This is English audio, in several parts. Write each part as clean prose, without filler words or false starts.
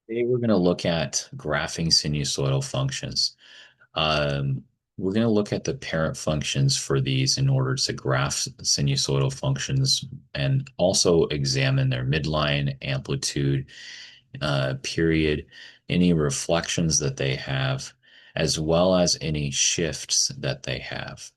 Today we're going to look at graphing sinusoidal functions. Um, we're going to look at the parent functions for these in order to graph sinusoidal functions and also examine their midline, amplitude, period, any reflections that they have, as well as any shifts that they have.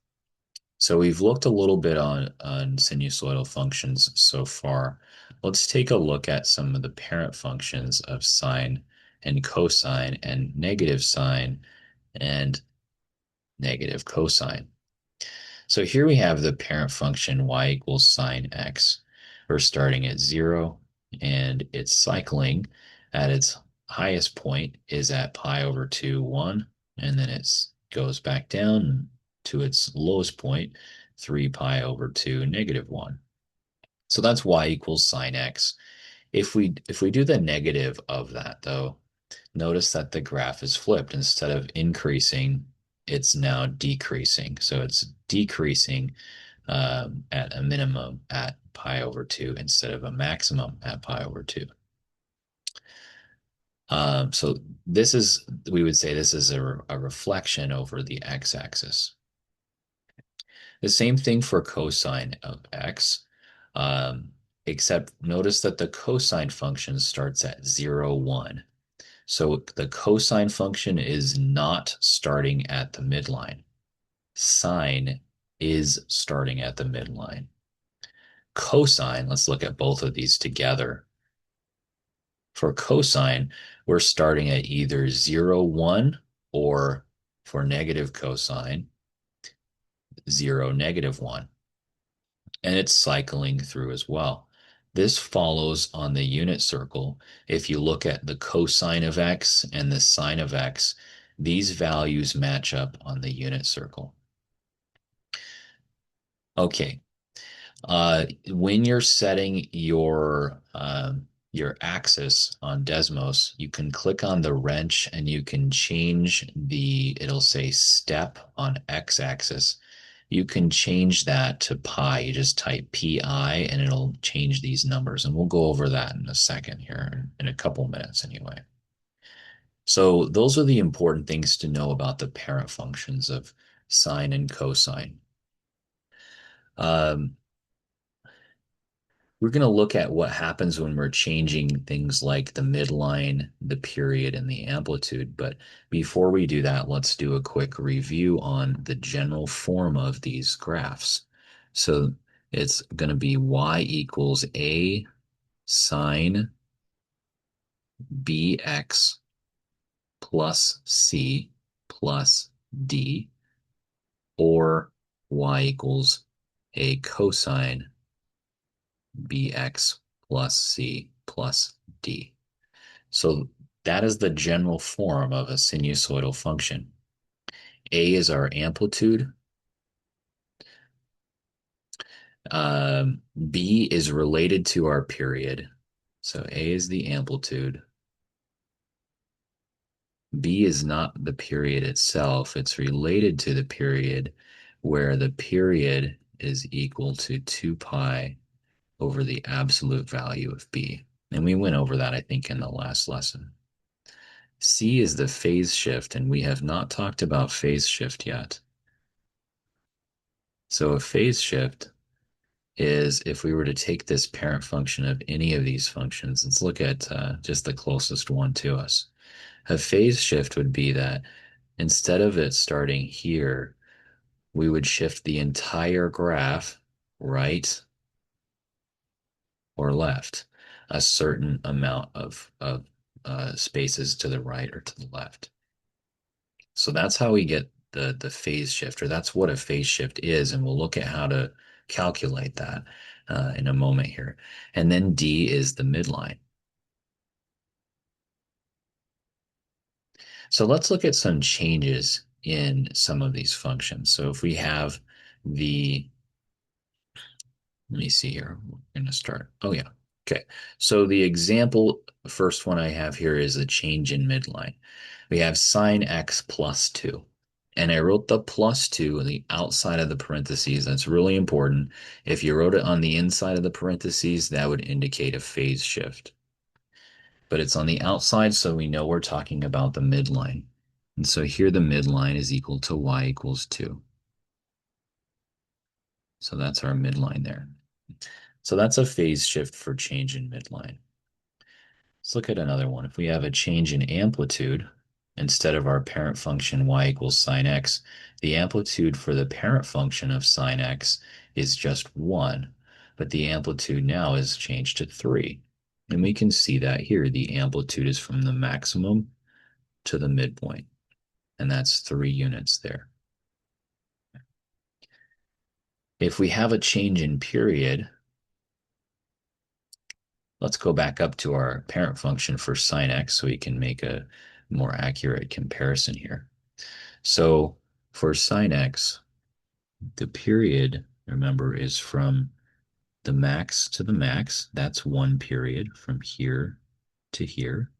So we've looked a little bit on sinusoidal functions so far. Let's take a look at some of the parent functions of sine and cosine and negative sine and negative cosine. So here we have the parent function y equals sine x. We're starting at 0, and it's cycling at its highest point is at pi over 2, 1, and then it goes back down to its lowest point, 3 pi over 2, negative 1. So that's y equals sine x. If we do the negative of that, though, notice that the graph is flipped. Instead of increasing, it's now decreasing. So it's decreasing at a minimum at pi over 2 instead of a maximum at pi over 2. So this is, we would say this is a reflection over the x-axis. The same thing for cosine of x, except notice that the cosine function starts at 0, 1. So the cosine function is not starting at the midline. Sine is starting at the midline. Cosine, let's look at both of these together. For cosine, we're starting at either 0, 1, or for negative cosine, 0, negative 1. And it's cycling through as well. This follows on the unit circle. If you look at the cosine of x and the sine of x, these values match up on the unit circle. Okay, when you're setting your axis on Desmos, you can click on the wrench and you can change it'll say step on x-axis. You can change that to pi. You just type pi and it'll change these numbers. And we'll go over that in a second here, in a couple minutes anyway. So those are the important things to know about the parent functions of sine and cosine. Um, We're going to look at what happens when we're changing things like the midline, the period, and the amplitude. But before we do that, let's do a quick review on the general form of these graphs. So it's going to be y equals a sine bx plus c plus d, or y equals a cosine bx plus c plus d. So that is the general form of a sinusoidal function. A is our amplitude. B is related to our period. So A is the amplitude. B is not the period itself. It's related to the period, where the period is equal to 2 pi over the absolute value of B. And we went over that, I think, in the last lesson. C is the phase shift, and we have not talked about phase shift yet. So a phase shift is if we were to take this parent function of any of these functions, let's look at just the closest one to us. A phase shift would be that instead of it starting here, we would shift the entire graph right or left, a certain amount of spaces to the right or to the left. So that's how we get the phase shift, or that's what a phase shift is, and we'll look at how to calculate that in a moment here. And then D is the midline. So let's look at some changes in some of these functions. So if we have let me see here, we're going to start. Oh, yeah. Okay. So the example, first one I have here is a change in midline. We have sine x plus 2. And I wrote the plus 2 on the outside of the parentheses. That's really important. If you wrote it on the inside of the parentheses, that would indicate a phase shift. but it's on the outside, so we know we're talking about the midline. And so here the midline is equal to y equals 2. So that's our midline there. So that's a phase shift for change in midline. Let's look at another one. If we have a change in amplitude, instead of our parent function y equals sine x, the amplitude for the parent function of sine x is just 1, but the amplitude now is changed to 3. And we can see that here. The amplitude is from the maximum to the midpoint, and that's 3 units there. If we have a change in period, let's go back up to our parent function for sine x so we can make a more accurate comparison here. So for sine x, the period, remember, is from the max to the max. That's one period from here to here.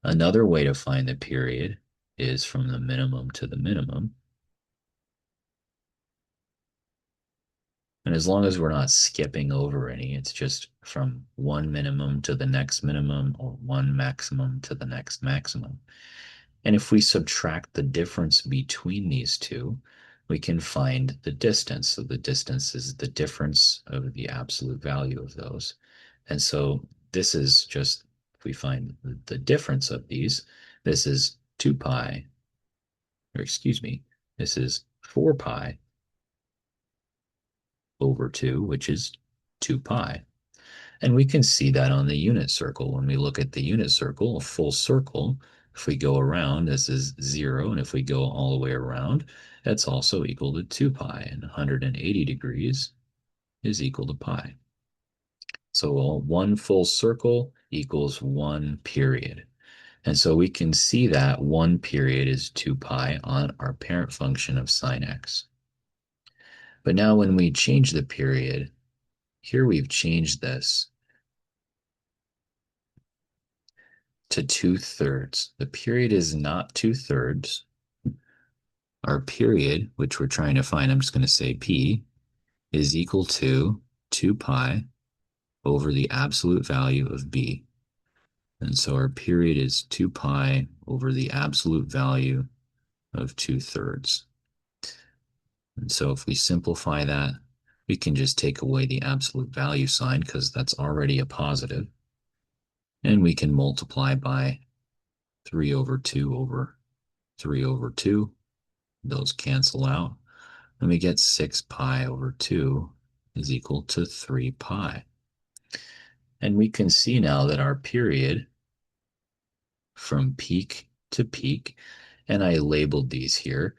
Another way to find the period is from the minimum to the minimum. And as long as we're not skipping over any, it's just from one minimum to the next minimum or one maximum to the next maximum. And if we subtract the difference between these two, we can find the distance. So the distance is the difference of the absolute value of those. And so this is just, if we find the difference of these, this is 2 pi, or excuse me, this is 4 pi over 2, which is 2 pi. And we can see that on the unit circle. When we look at the unit circle, a full circle, if we go around, this is 0. And if we go all the way around, that's also equal to 2 pi. And 180 degrees is equal to pi. So one full circle equals one period. And so we can see that one period is 2 pi on our parent function of sine x. But now when we change the period, here we've changed this to 2/3. The period is not 2/3. Our period, which we're trying to find, I'm just going to say P, is equal to 2 pi over the absolute value of B. And so our period is 2 pi over the absolute value of 2/3. And so if we simplify that, we can just take away the absolute value sign because that's already a positive. And we can multiply by 3 over 2 over 3 over 2. Those cancel out. And we get 6 pi over 2 is equal to 3 pi. And we can see now that our period from peak to peak, and I labeled these here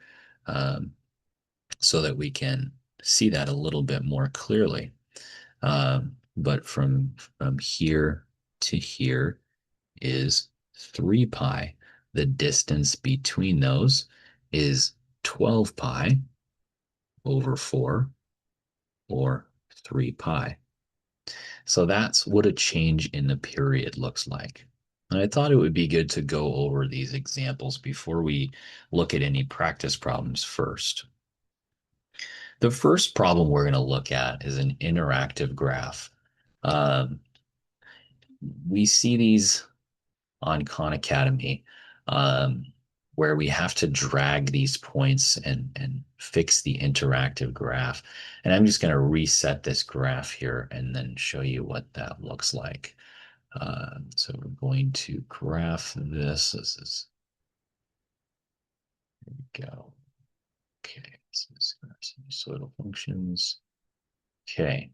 so that we can see that a little bit more clearly. But from here to here is 3 pi. The distance between those is 12 pi over 4, or 3 pi. So that's what a change in the period looks like. And I thought it would be good to go over these examples before we look at any practice problems first. The first problem we're going to look at is an interactive graph. Um, we see these on Khan Academy, where we have to drag these points and fix the interactive graph. And I'm just going to reset this graph here and then show you what that looks like. So we're going to graph this. This is, here we go. Okay, this is sinusoidal functions. Okay.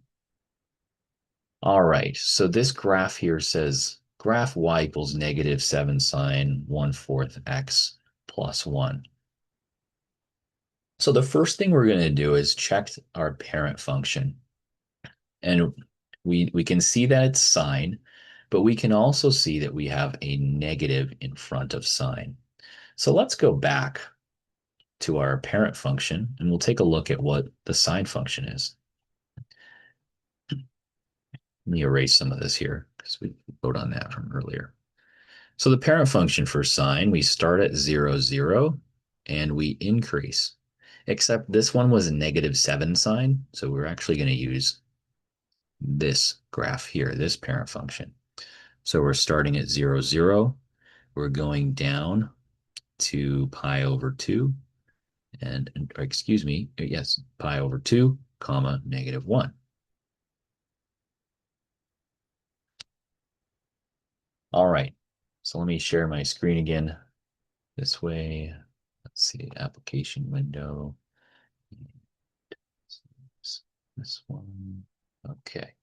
All right, so this graph here says graph y equals negative 7 sine 1/4 x plus 1. So the first thing we're going to do is check our parent function. And we can see that it's sine, but we can also see that we have a negative in front of sine. So let's go back to our parent function, and we'll take a look at what the sine function is. Let me erase some of this here because we wrote on that from earlier. So the parent function for sine, we start at 0, 0, and we increase. Except this one was a negative 7 sine, so we're actually going to use this graph here, this parent function. So we're starting at 0, 0. We're going down to pi over 2 or excuse me, yes, pi over 2, comma, negative 1. All right. So let me share my screen again this way. Let's see, application window. This one. Okay.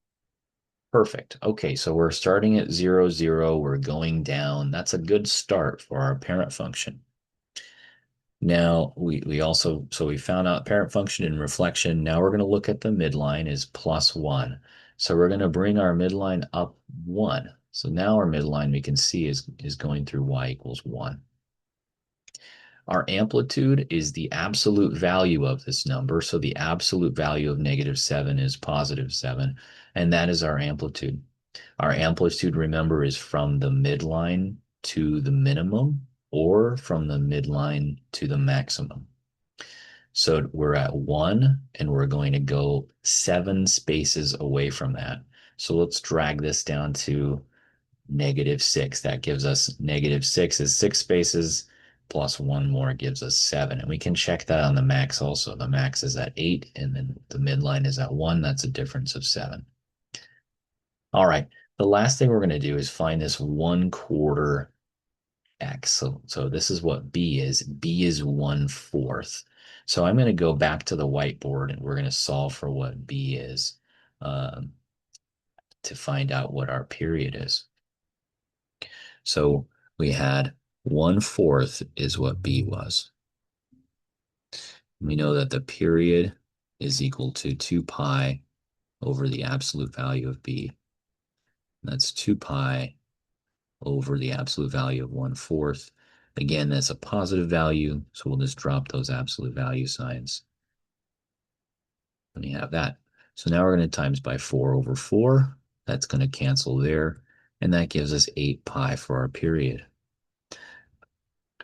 Perfect. Okay, so we're starting at 0, 0. We're going down. That's a good start for our parent function. Now we also, so we found out parent function and reflection. Now we're going to look at the midline is plus 1. So we're going to bring our midline up 1. So now our midline we can see is going through y equals 1. Our amplitude is the absolute value of this number. So the absolute value of negative 7 is positive 7, and that is our amplitude. Our amplitude, remember, is from the midline to the minimum or from the midline to the maximum. So we're at 1 and we're going to go 7 spaces away from that. So let's drag this down to negative 6. That gives us negative 6 is 6 spaces plus 1 more gives us 7. And we can check that on the max also. The max is at 8 and then the midline is at 1. That's a difference of 7. All right. The last thing we're going to do is find this 1/4 x. So this is what b is. B is 1/4. So I'm going to go back to the whiteboard and we're going to solve for what b is to find out what our period is. So we had 1/4 is what b was. We know that the period is equal to 2 pi over the absolute value of b. That's 2 pi over the absolute value of 1/4. Again, that's a positive value, so we'll just drop those absolute value signs. And you have that. So now we're going to times by 4 over 4. That's going to cancel there, and that gives us 8 pi for our period.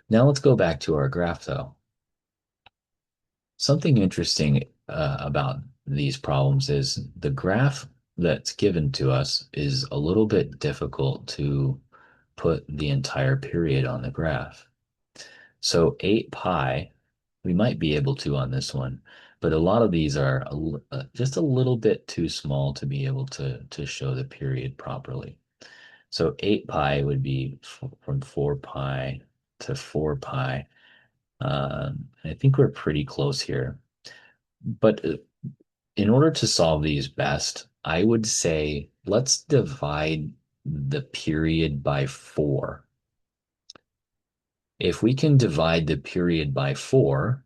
Now let's go back to our graph, though. Something interesting about these problems is the graph that's given to us is a little bit difficult to put the entire period on the graph. So 8 pi, we might be able to on this one, but a lot of these are just a little bit too small to be able to show the period properly. So 8 pi would be from 4 pi to 4 pi. I think we're pretty close here. But in order to solve these best, I would say let's divide the period by 4. If we can divide the period by 4,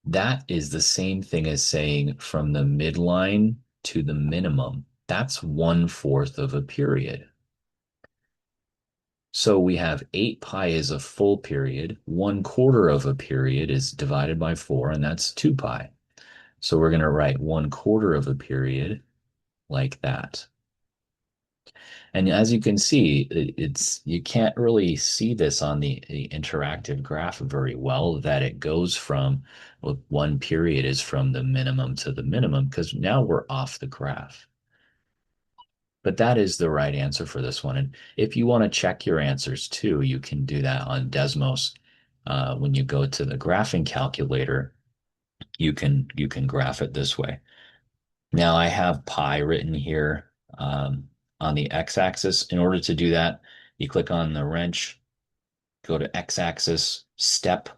that is the same thing as saying from the midline to the minimum. That's 1/4 of a period. So we have 8 pi is a full period. 1/4 of a period is divided by 4, and that's 2 pi. So we're going to write 1/4 of a period like that. And as you can see, it's you can't really see this on the interactive graph very well, that it goes from, well, one period is from the minimum to the minimum, because now we're off the graph. But that is the right answer for this one. And if you want to check your answers too, you can do that on Desmos. When you go to the graphing calculator, you can graph it this way. Now I have pi written here on the x-axis. In order to do that, you click on the wrench, go to x-axis, step,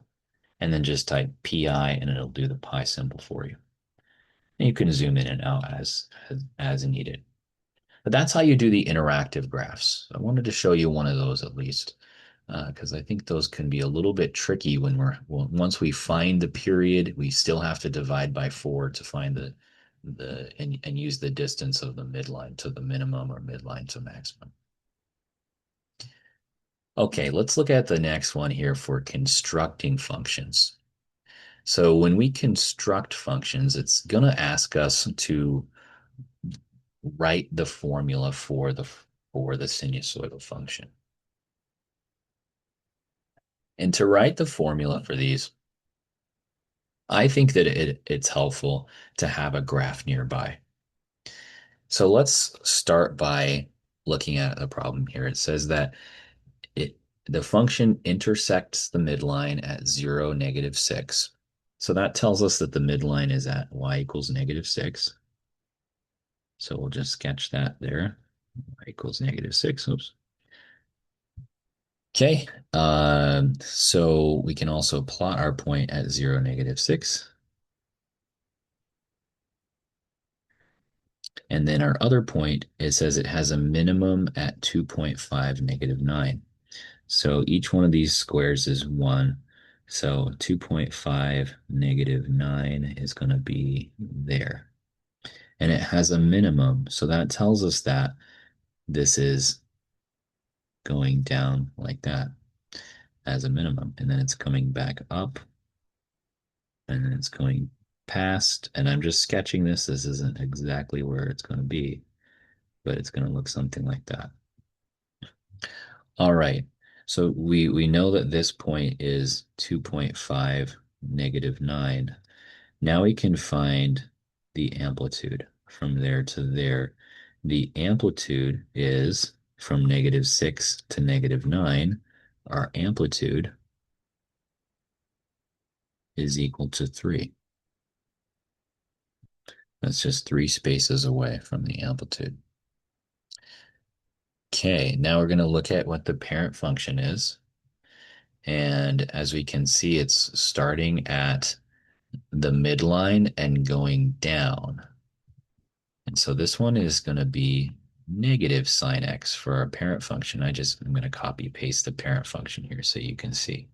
and then just type pi, and it'll do the pi symbol for you. And you can zoom in and out as needed. But that's how you do the interactive graphs. I wanted to show you one of those at least, because I think those can be a little bit tricky when once we find the period, we still have to divide by 4 to find and use the distance of the midline to the minimum or midline to maximum. Okay, let's look at the next one here for constructing functions. So when we construct functions, it's going to ask us to write the formula for the sinusoidal function. And to write the formula for these, I think that it's helpful to have a graph nearby. So let's start by looking at the problem here. It says that it the function intersects the midline at 0, -6. So that tells us that the midline is at y equals -6. So we'll just sketch that there. Y equals -6. Oops. Okay. So we can also plot our point at 0, -6. And then our other point, it says it has a minimum at 2.5, -9. So each one of these squares is 1. So 2.5, -9 is going to be there. And it has a minimum. So that tells us that this is going down like that as a minimum. And then it's coming back up. And then it's going past. And I'm just sketching this. This isn't exactly where it's going to be, but it's going to look something like that. All right. So we know that this point is 2.5, -9. Now we can find the amplitude from there to there. The amplitude is from -6 to -9. Our amplitude is equal to 3. That's just 3 spaces away from the amplitude. Okay, now we're going to look at what the parent function is. And as we can see, it's starting at the midline and going down. And so this one is going to be negative sine x for our parent function. I'm going to copy paste the parent function here so you can see.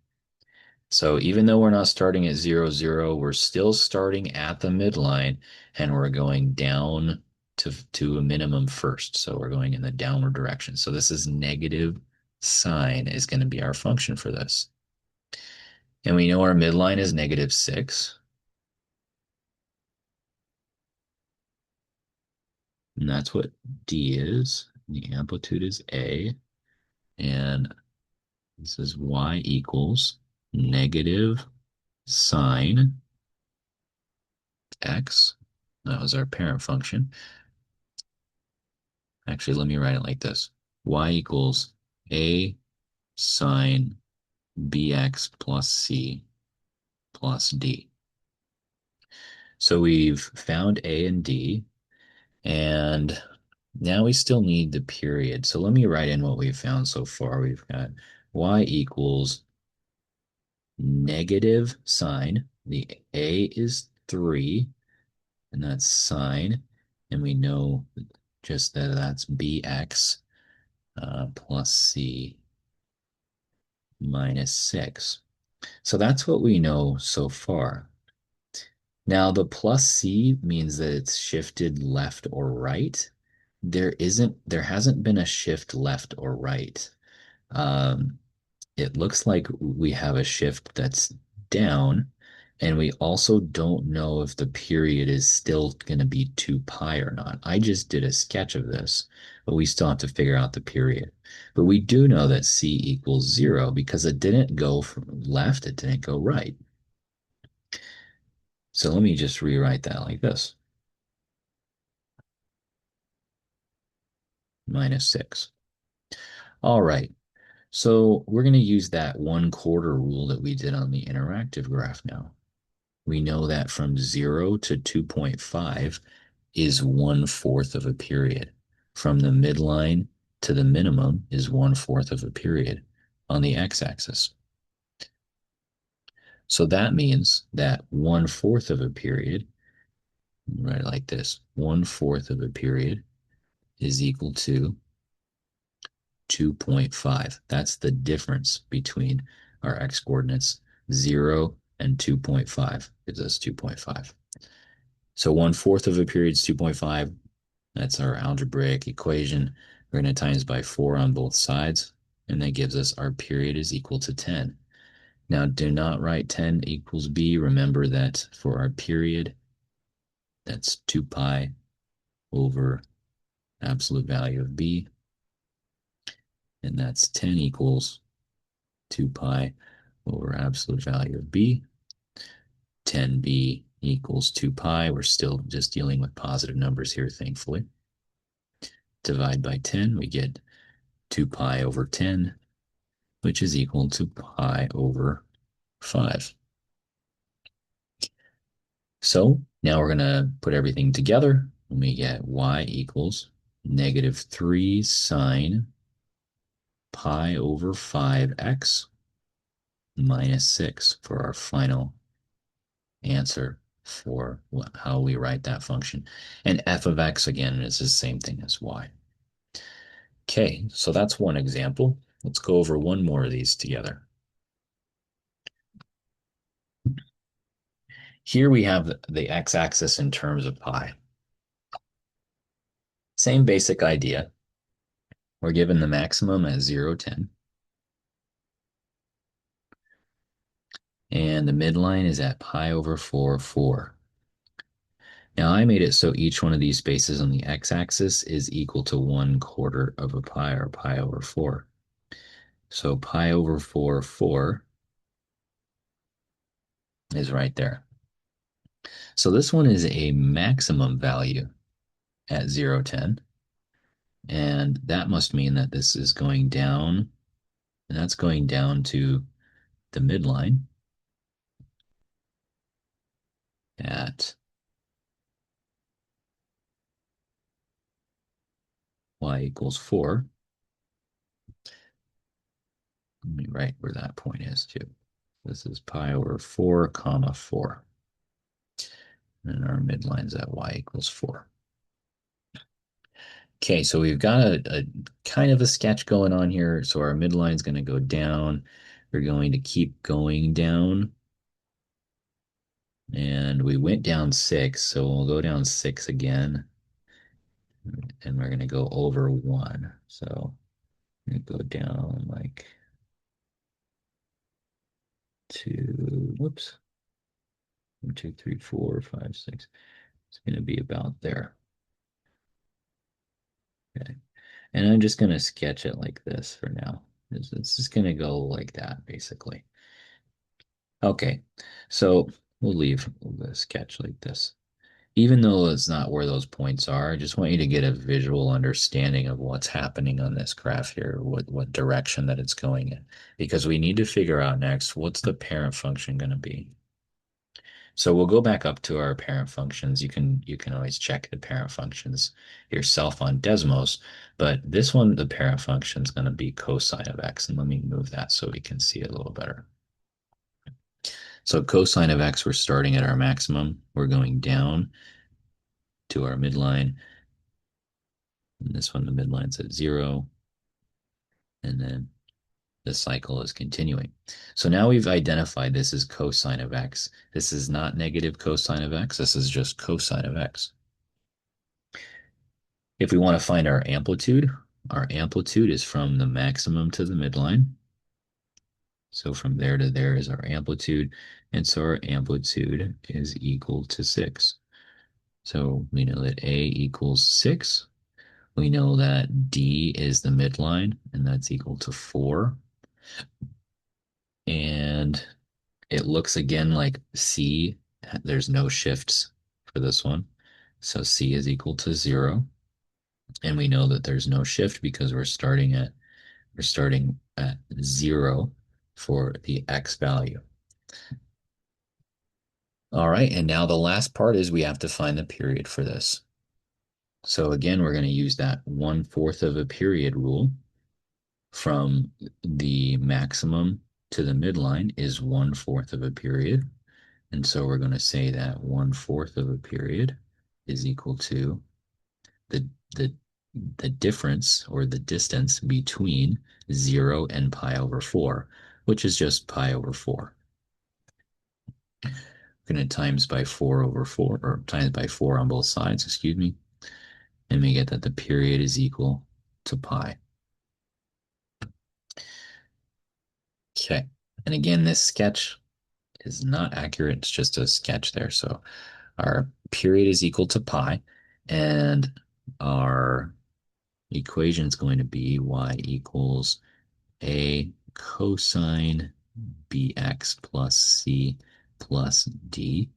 So even though we're not starting at 0, 0, we're still starting at the midline and we're going down to a minimum first. So we're going in the downward direction. So this is negative sine is going to be our function for this. And we know our midline is -6. And that's what D is. The amplitude is A. And this is Y equals negative sine X. That was our parent function. Actually, let me write it like this. Y equals A sine BX plus C plus D. So we've found A and D, and now we still need the period. So let me write in what we've found so far. We've got Y equals negative sine. The A is 3, and that's sine. And we know just that that's BX plus C minus 6. So that's what we know so far. Now the plus C means that it's shifted left or right. There hasn't been a shift left or right. Um, it looks like we have a shift that's down, and we also don't know if the period is still going to be 2 pi or not. I just did a sketch of this, but we still have to figure out the period. But we do know that C equals 0 because it didn't go from left, it didn't go right. So let me just rewrite that like this. -6. All right. So we're going to use that 1/4 rule that we did on the interactive graph now. We know that from 0 to 2.5 is 1/4 of a period. From the midline to the minimum is 1/4 of a period on the x-axis. So that means that 1/4 of a period, write it like this, 1/4 of a period is equal to 2.5. That's the difference between our x coordinates 0 and 2.5 gives us 2.5. So 1/4 of a period is 2.5. That's our algebraic equation. We're going to times by 4 on both sides, and that gives us our period is equal to 10. Now, do not write 10 equals b. Remember that for our period, that's 2 pi over absolute value of b, and that's 10 equals 2 pi over absolute value of b. 10b equals 2 pi. We're still just dealing with positive numbers here, thankfully. divide by 10, we get 2 pi over 10, which is equal to pi over 5. So now we're going to put everything together, and we get y equals negative 3 sine pi over 5x minus 6 for our final answer for how we write that function. And f of x, again, is the same thing as y. Okay, so that's one example. Let's go over one more of these together. Here we have the x-axis in terms of pi. Same basic idea. We're given the maximum at 0, 10. And the midline is at pi over 4, 4. Now I made it so each one of these spaces on the x-axis is equal to 1/4 of a pi, or pi over 4. So pi over 4, 4 is right there. So this one is a maximum value at 0, 10. And that must mean that this is going down, and that's going down to the midline at y equals 4. Let me write where that point is too. This is pi over 4 comma 4. And our midline's at y equals 4. Okay, so we've got a kind of a sketch going on here. So our midline's going to go down. We're going to keep going down. And we went down 6, so we'll go down 6 again. And we're going to go over 1. So we go down like 2, whoops, 1, 2, 3, 4, 5, 6. It's going to be about there. Okay. And I'm just going to sketch it like this for now. It's just going to go like that, basically. Okay, so we'll leave the sketch like this. Even though it's not where those points are, I just want you to get a visual understanding of what's happening on this graph here, what direction that it's going in. Because we need to figure out next, what's the parent function going to be? So we'll go back up to our parent functions. You can always check the parent functions yourself on Desmos, but this one, the parent function is going to be cosine of x. And let me move that so we can see it a little better. So cosine of x, we're starting at our maximum. We're going down to our midline. And this one, the midline's at 0. And then the cycle is continuing. So now we've identified this as cosine of x. This is not negative cosine of x. This is just cosine of x. If we want to find our amplitude is from the maximum to the midline. So from there to there is our amplitude. And so our amplitude is equal to 6. So we know that A equals 6. We know that D is the midline, and that's equal to 4. And it looks again like C. There's no shifts for this one. So C is equal to 0. And we know that there's no shift because we're starting at 0 for the x value. All right, and now the last part is we have to find the period for this. So again, we're going to use that 1/4 of a period rule. From the maximum to the midline is 1/4 of a period. And so we're going to say that 1/4 of a period is equal to the, the, the difference, or the distance between 0 and pi over 4, which is just pi over 4. We're going to times by 4 over 4, or times by 4 on both sides, excuse me. And we get that the period is equal to pi. Okay. And again, this sketch is not accurate. It's just a sketch there. So our period is equal to pi, and our equation is going to be y equals a cosine bx plus c plus d.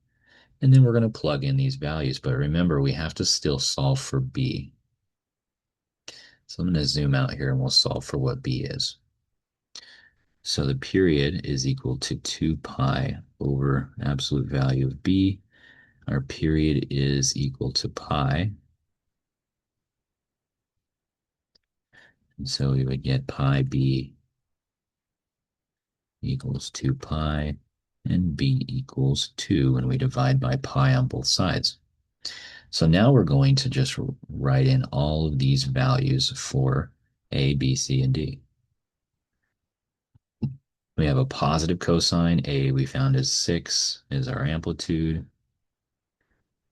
And then we're going to plug in these values. But remember, we have to still solve for b. So I'm going to zoom out here and we'll solve for what b is. So the period is equal to 2 pi over absolute value of b. Our period is equal to pi. And so we would get pi b equals 2 pi, and b equals 2 when we divide by pi on both sides. So now we're going to just write in all of these values for a, b, c, and d. We have a positive cosine. A we found is 6 is our amplitude.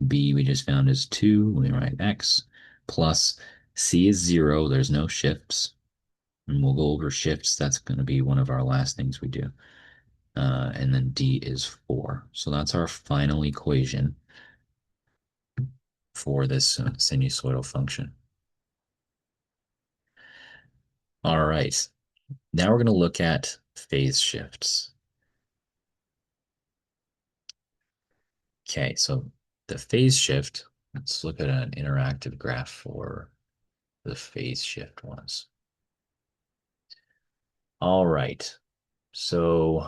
B we just found is 2. We write x plus c is 0. There's no shifts. And we'll go over shifts. That's going to be one of our last things we do. And then d is 4. So that's our final equation for this sinusoidal function. All right. Now we're going to look at phase shifts. Okay, so the phase shift, let's look at an interactive graph for the phase shift ones. All right, so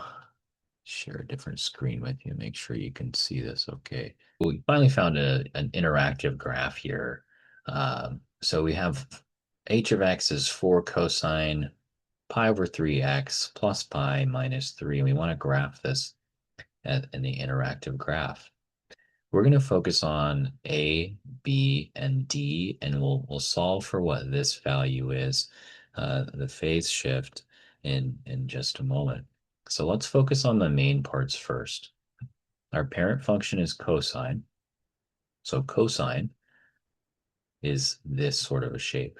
share a different screen with you, make sure you can see this okay. We finally found an interactive graph here. So we have h of x is 4 cosine pi over 3x plus pi minus 3, and we want to graph this in the interactive graph. We're going to focus on A, B, and D, and we'll solve for what this value is, the phase shift, in just a moment. So let's focus on the main parts first. Our parent function is cosine. So cosine is this sort of a shape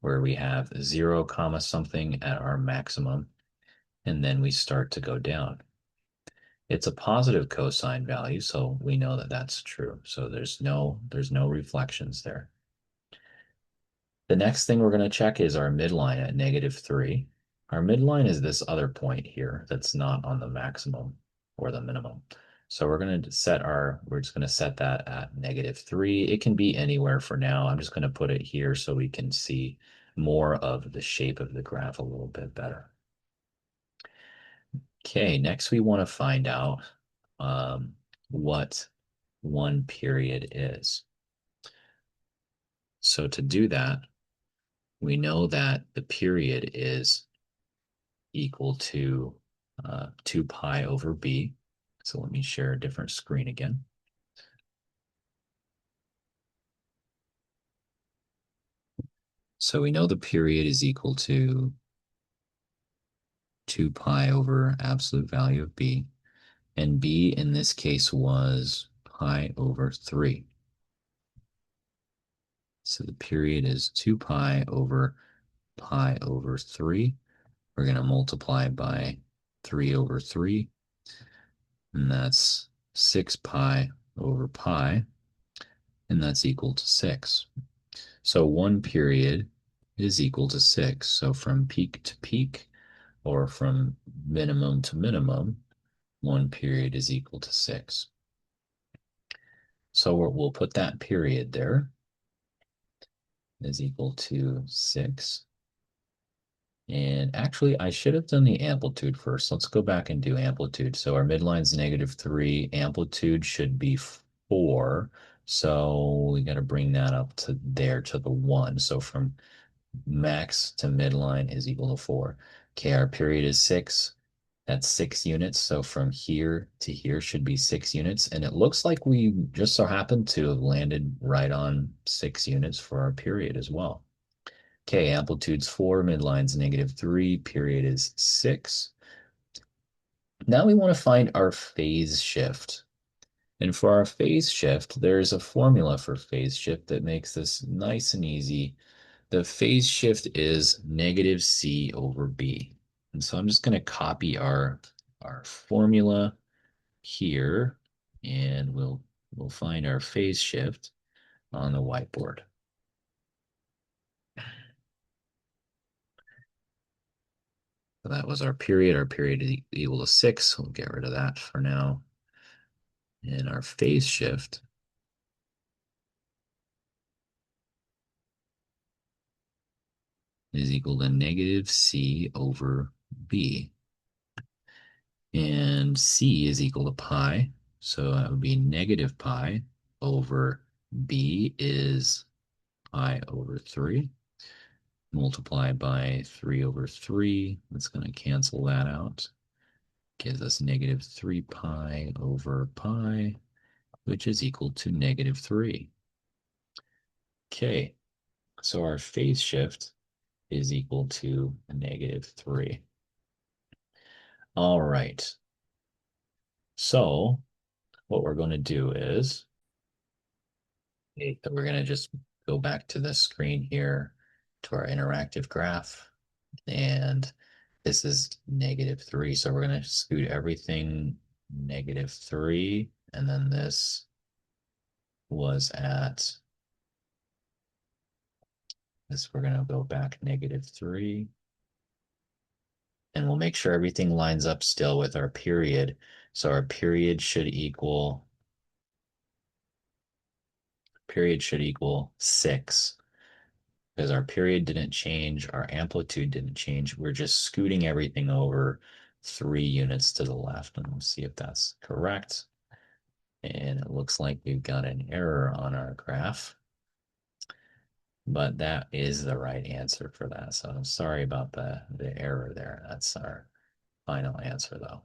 where we have 0 comma something at our maximum, and then we start to go down. It's a positive cosine value, so we know that that's true. So there's no reflections there. The next thing we're going to check is our midline at -3. Our midline is this other point here that's not on the maximum or the minimum. So we're just going to set that at -3. It can be anywhere for now. I'm just going to put it here so we can see more of the shape of the graph a little bit better. Okay, next we want to find out what one period is. So to do that, we know that the period is equal to 2 pi over b. So let me share a different screen again. So we know the period is equal to 2 pi over absolute value of b. And b in this case was pi over 3. So the period is 2 pi over 3. We're going to multiply by 3 over 3. And that's 6 pi over pi. And that's equal to 6. So one period is equal to 6. So from peak to peak, or from minimum to minimum, one period is equal to 6. So we'll put that period there is equal to 6. And actually, I should have done the amplitude first. Let's go back and do amplitude. So our midline's -3. Amplitude should be 4. So we got to bring that up to there to the 1. So from max to midline is equal to 4. Okay, our period is 6. That's 6 units. So from here to here should be 6 units. And it looks like we just so happened to have landed right on 6 units for our period as well. Okay, amplitude's 4, midline's -3, period is 6. Now we want to find our phase shift. And for our phase shift, there's a formula for phase shift that makes this nice and easy. The phase shift is -c over b. And so I'm just going to copy our formula here, and we'll find our phase shift on the whiteboard. So that was our period. Our period is equal to 6. We'll get rid of that for now. And our phase shift . is equal to negative c over b. And c is equal to pi. So that would be negative pi over b is pi over 3. Multiply by 3 over 3. That's going to cancel that out. Gives us negative 3 pi over pi, which is equal to negative 3. Okay, so our phase shift is equal to negative 3. All right. So what we're going to do is we're going to just go back to the screen here to our interactive graph. And this is negative 3. So we're going to scoot everything negative 3. And then this was at this. We're going to go back negative 3. And we'll make sure everything lines up still with our period. So our period should equal 6 because our period didn't change, our amplitude didn't change. We're just scooting everything over 3 units to the left. And we'll see if that's correct. And it looks like we've got an error on our graph. But that is the right answer for that. So I'm sorry about the error there. That's our final answer, though.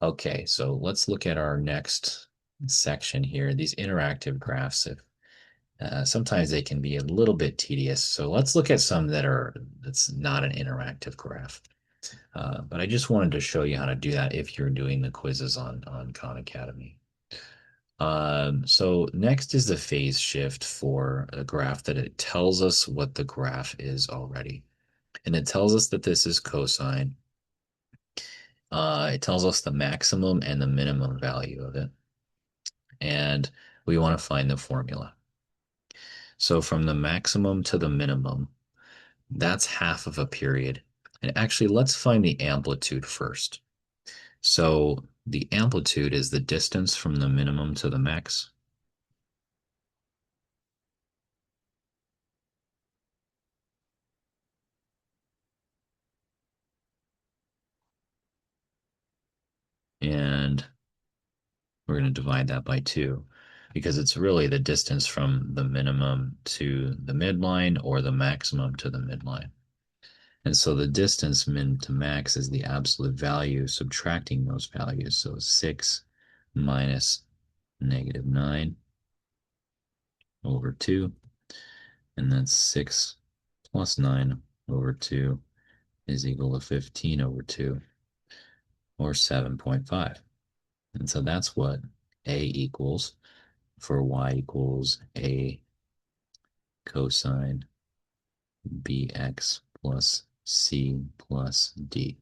Okay, so let's look at our next section here. These interactive graphs, sometimes they can be a little bit tedious. So let's look at some that's not an interactive graph. But I just wanted to show you how to do that if you're doing the quizzes on Khan Academy. So next is the phase shift for a graph that it tells us what the graph is already. And it tells us that this is cosine. It tells us the maximum and the minimum value of it. And we want to find the formula. So from the maximum to the minimum, that's half of a period. And actually, let's find the amplitude first. So the amplitude is the distance from the minimum to the max. And we're going to divide that by 2 because it's really the distance from the minimum to the midline or the maximum to the midline. And so the distance min to max is the absolute value, subtracting those values. So 6 minus negative 9 over 2. And then 6 plus 9 over 2 is equal to 15 over 2, or 7.5. And so that's what A equals for y equals A cosine bx plus c plus d.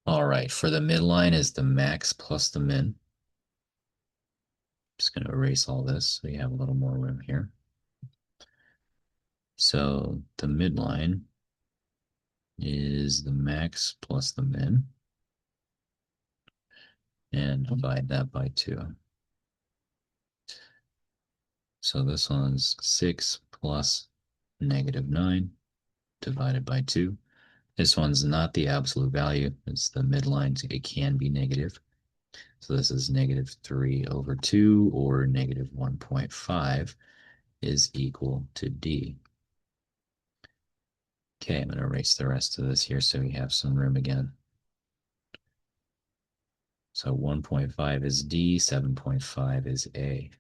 All right, for the midline is the max plus the min. Just going to erase all this so you have a little more room here. So the midline is the max plus the min. And divide that by 2. So this one's 6 plus negative 9 divided by 2. This one's not the absolute value. It's the midline. It can be negative. So this is negative 3 over 2, or negative 1.5 is equal to D. Okay, I'm going to erase the rest of this here so we have some room again. So 1.5 is D, 7.5 is A.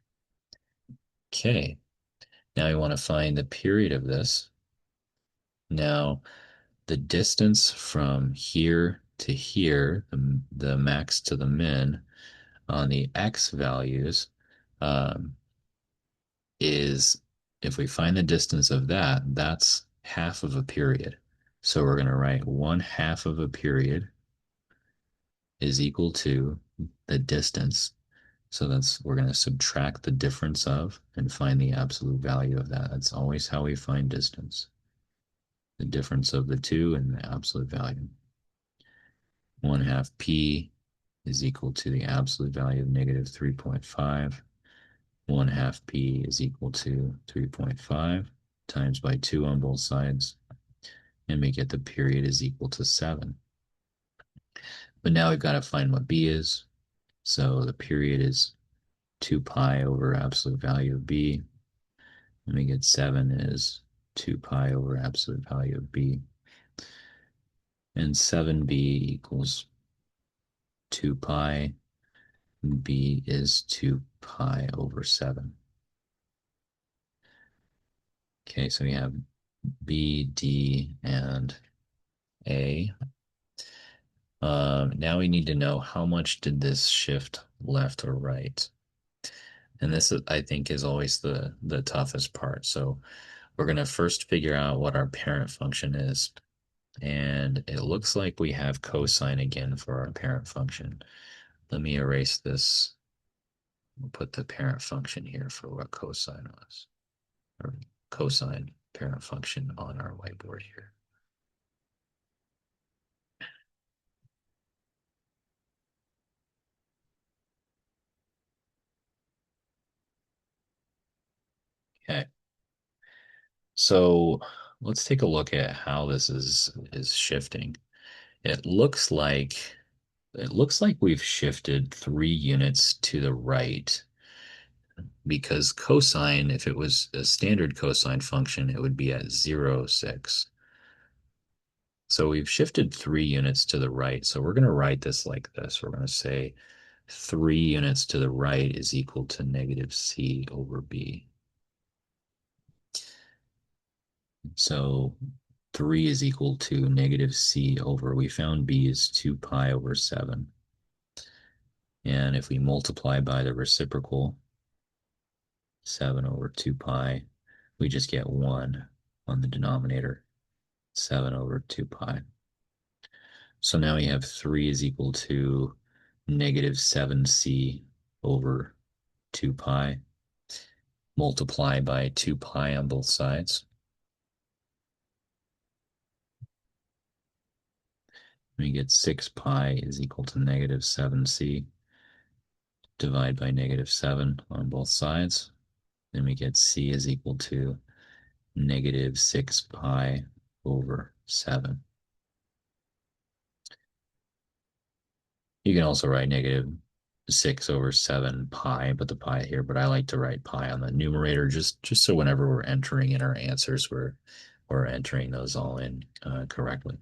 Okay, now we want to find the period of this. Now, the distance from here to here, the max to the min, on the x values is, if we find the distance of that, that's half of a period. So we're going to write 1/2 of a period is equal to the distance. So we're going to subtract the difference of and find the absolute value of that. That's always how we find distance. The difference of the two and the absolute value. 1/2 p is equal to the absolute value of negative 3.5. 1/2 p is equal to 3.5. times by 2 on both sides, and we get the period is equal to 7. But now we've got to find what b is. So the period is 2 pi over absolute value of b, and we get 7 is 2 pi over absolute value of b. And 7b equals 2 pi. B is 2 pi over 7. Okay, so we have B, D, and A. Now we need to know how much did this shift left or right. And this, I think, is always the toughest part. So we're going to first figure out what our parent function is. And it looks like we have cosine again for our parent function. Let me erase this. We'll put the parent function here for what cosine was, or cosine parent function on our whiteboard here. Okay. So let's take a look at how this is shifting. It looks like it looks like we've shifted 3 units to the right because cosine, if it was a standard cosine function, it would be at 0, 6. So we've shifted 3 units to the right. So we're going to write this like this. We're going to say 3 units to the right is equal to negative c over b. So 3 is equal to negative c over, we found b is 2 pi over 7. And if we multiply by the reciprocal, 7 over 2 pi, we just get 1 on the denominator, 7 over 2 pi. So now we have 3 is equal to negative 7c over 2 pi, multiply by 2 pi on both sides. We get 6 pi is equal to negative 7c. Divide by negative 7 on both sides. Then we get c is equal to negative 6 pi over 7. You can also write negative 6 over 7 pi, put the pi here, but I like to write pi on the numerator just so whenever we're entering in our answers, we're entering those all in correctly.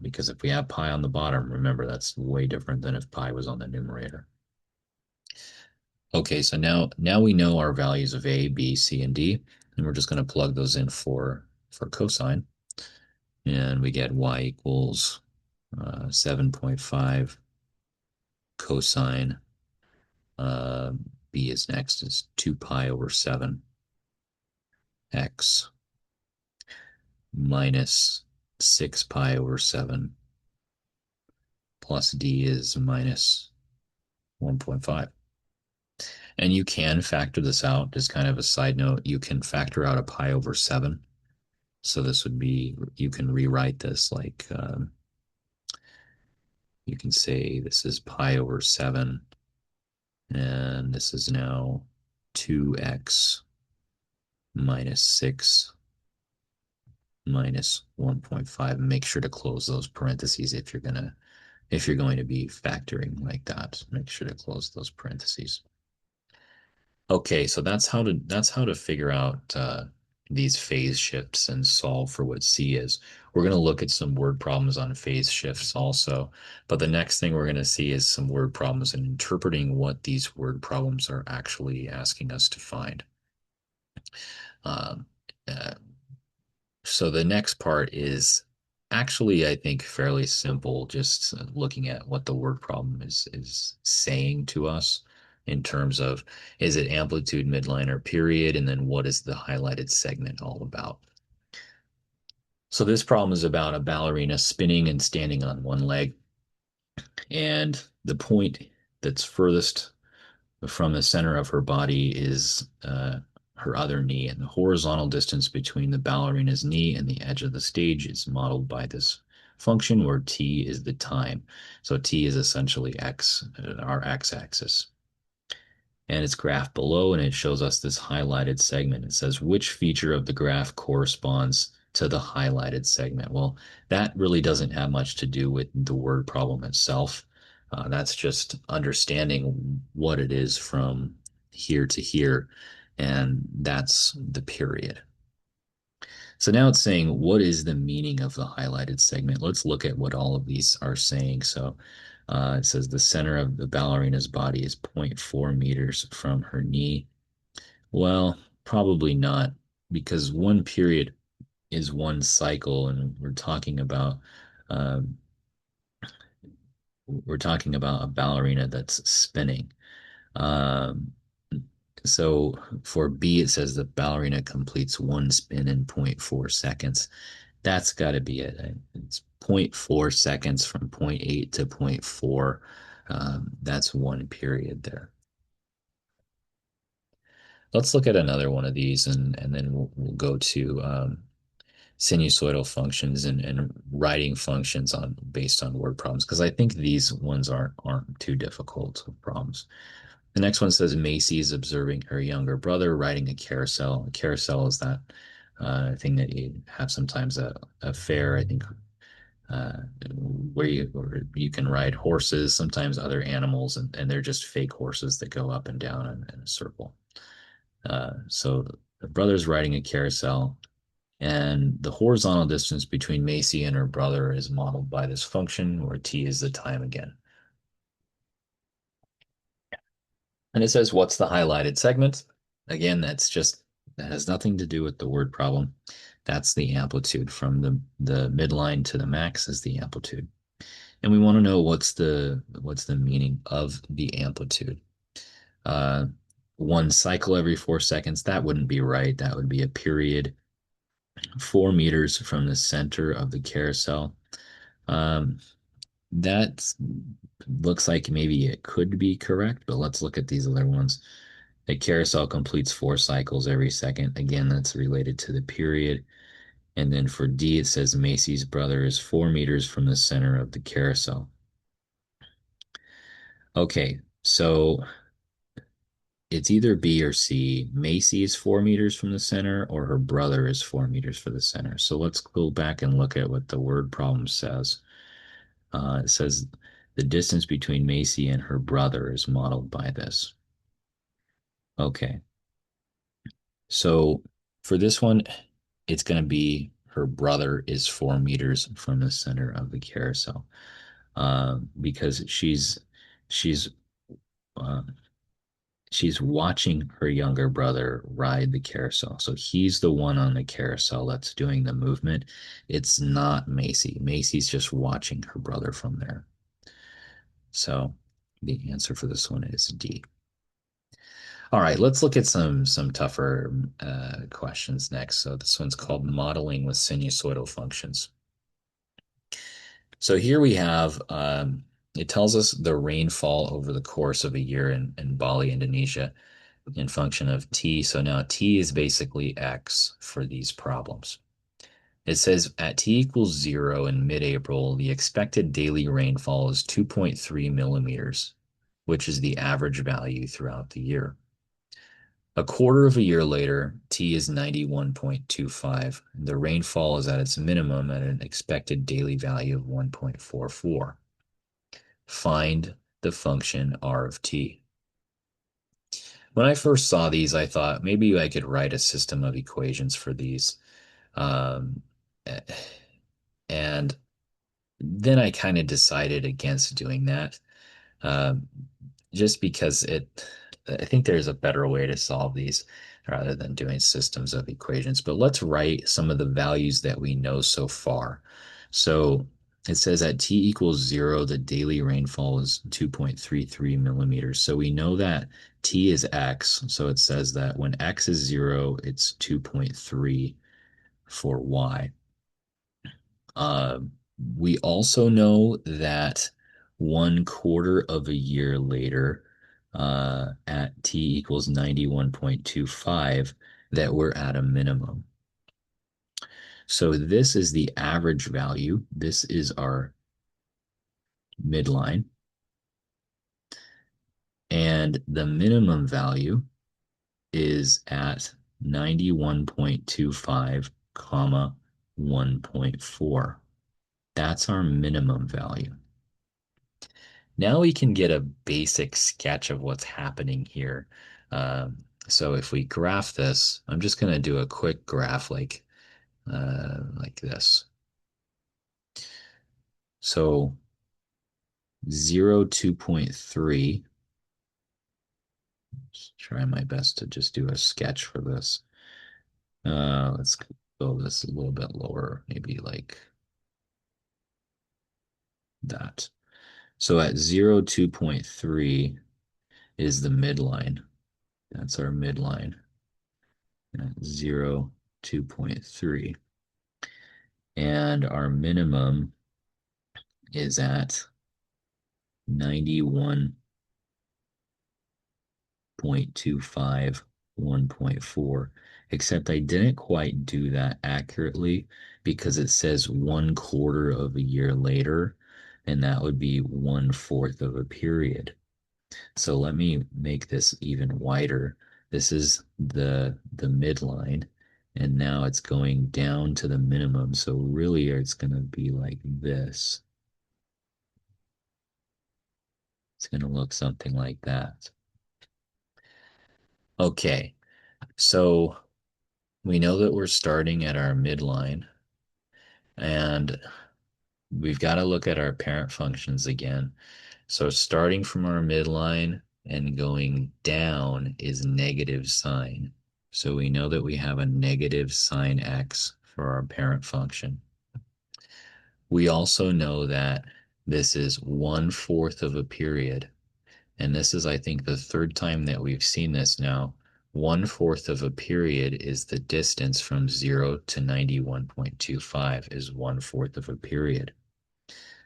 Because if we have pi on the bottom, remember that's way different than if pi was on the numerator. Okay, so now we know our values of A, B, C, and D, and we're just going to plug those in for cosine. And we get y equals 7.5 cosine. B is next, is 2 pi over 7 x minus 6 pi over 7 plus D is minus 1.5. And you can factor this out, just kind of a side note, you can factor out a pi over 7. So this would be, you can rewrite this like, you can say this is pi over 7, and this is now 2x minus 6 minus 1.5. Make sure to close those parentheses if you're going to be factoring like that. Make sure to close those parentheses. Okay, so that's how to figure out these phase shifts and solve for what C is. We're going to look at some word problems on phase shifts also, but the next thing we're going to see is some word problems and interpreting what these word problems are actually asking us to find. Um, uh, so the next part is actually, I think, fairly simple, just looking at what the word problem is saying to us in terms of, is it amplitude, midline, or period, and then what is the highlighted segment all about? So this problem is about a ballerina spinning and standing on one leg, and the point that's furthest from the center of her body is her other knee, and the horizontal distance between the ballerina's knee and the edge of the stage is modeled by this function where t is the time. So t is essentially x, our x-axis. and it's graphed below, and it shows us this highlighted segment. It says which feature of the graph corresponds to the highlighted segment. Well, that really doesn't have much to do with the word problem itself. That's just understanding what it is from here to here, and that's the period. So now it's saying, what is the meaning of the highlighted segment? Let's look at what all of these are saying. So it says the center of the ballerina's body is zero point 0.4 meters from her knee. Well, probably not, because one period is one cycle, and um, we're talking about a ballerina that's spinning. Um, so for B, it says the ballerina completes one spin in zero point 0.4 seconds. That's got to be it. It's zero point 0.4 seconds from zero point 0.8 to zero point 0.4. That's one period there. Let's look at another one of these, and then we'll go to sinusoidal functions and writing functions on based on word problems, because I think these ones aren't too difficult problems. The next one says Macy is observing her younger brother riding a carousel. A carousel is that thing that you have sometimes a fair, I think, uh, where you can ride horses, sometimes other animals, and they're just fake horses that go up and down in a circle. So the brother's riding a carousel, and the horizontal distance between Macy and her brother is modeled by this function where t is the time again. And it says, what's the highlighted segment? Again, that has nothing to do with the word problem. That's the amplitude from the midline to the max is the amplitude. And we want to know what's the meaning of the amplitude. Uh, one cycle every 4 seconds, that wouldn't be right. That would be a period 4 meters from the center of the carousel. Um, that looks like maybe it could be correct, but let's look at these other ones. A carousel completes 4 cycles every second. Again, that's related to the period. And then for D, it says Macy's brother is 4 meters from the center of the carousel. Okay, so it's either B or C. Macy is 4 meters from the center, or her brother is 4 meters from the center. So let's go back and look at what the word problem says. It says the distance between Macy and her brother is modeled by this. Okay, so for this one, it's going to be her brother is 4 meters from the center of the carousel, because she's uh, she's watching her younger brother ride the carousel. So he's the one on the carousel that's doing the movement. It's not Macy. Macy's just watching her brother from there. So the answer for this one is D. All right, let's look at some tougher questions next. So this one's called modeling with sinusoidal functions. So here we have it tells us the rainfall over the course of a year in Bali, Indonesia, in function of t. So now t is basically x for these problems. It says at t equals 0 in mid-April, the expected daily rainfall is 2.3 millimeters, which is the average value throughout the year. A quarter of a year later, T is 91.25. The rainfall is at its minimum at an expected daily value of 1.44. Find the function R of T. When I first saw these, I thought maybe I could write a system of equations for these. Um, and then I kind of decided against doing that. Um, just because I think there's a better way to solve these rather than doing systems of equations. But let's write some of the values that we know so far. So it says at t equals 0, the daily rainfall is 2.33 millimeters. So we know that t is x. So it says that when x is 0, it's 2.3 for y. Uh, we also know that one quarter of a year later, at t equals 91.25, that we're at a minimum. So this is the average value. This is our midline. And the minimum value is at 91.25, comma 1.4. That's our minimum value. Now we can get a basic sketch of what's happening here. So if we graph this, I'm just going to do a quick graph like this. So 0, 2.3. Try my best to just do a sketch for this. Let's go this a little bit lower, maybe like that. So at 0, 2.3 is the midline. That's our midline. At 0, 2.3. And our minimum is at 91.25, 1.4. Except I didn't quite do that accurately because it says 1/4 of a year later, and that would be 1/4 of a period. So let me make this even wider. This is the midline, and now it's going down to the minimum. So really it's going to be like this. It's going to look something like that. Okay, so we know that we're starting at our midline, and we've got to look at our parent functions again. So starting from our midline and going down is negative sine. So we know that we have a negative sine x for our parent function. We also know that this is 1/4 of a period. And this is, I think, the third time that we've seen this now. 1/4 of a period is the distance from 0 to 91.25 is 1/4 of a period.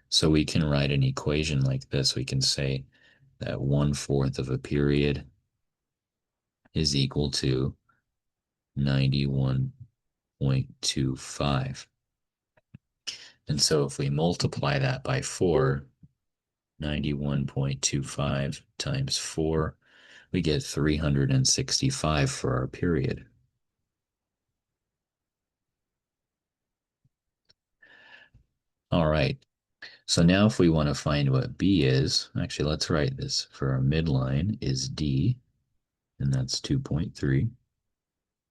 So we can write an equation like this. We can say that 1/4 of a period is equal to 91.25. And so if we multiply that by 4, 91.25 times 4, we get 365 for our period. All right. So now if we want to find what B is, actually, let's write this. For our midline is D, and that's 2.3.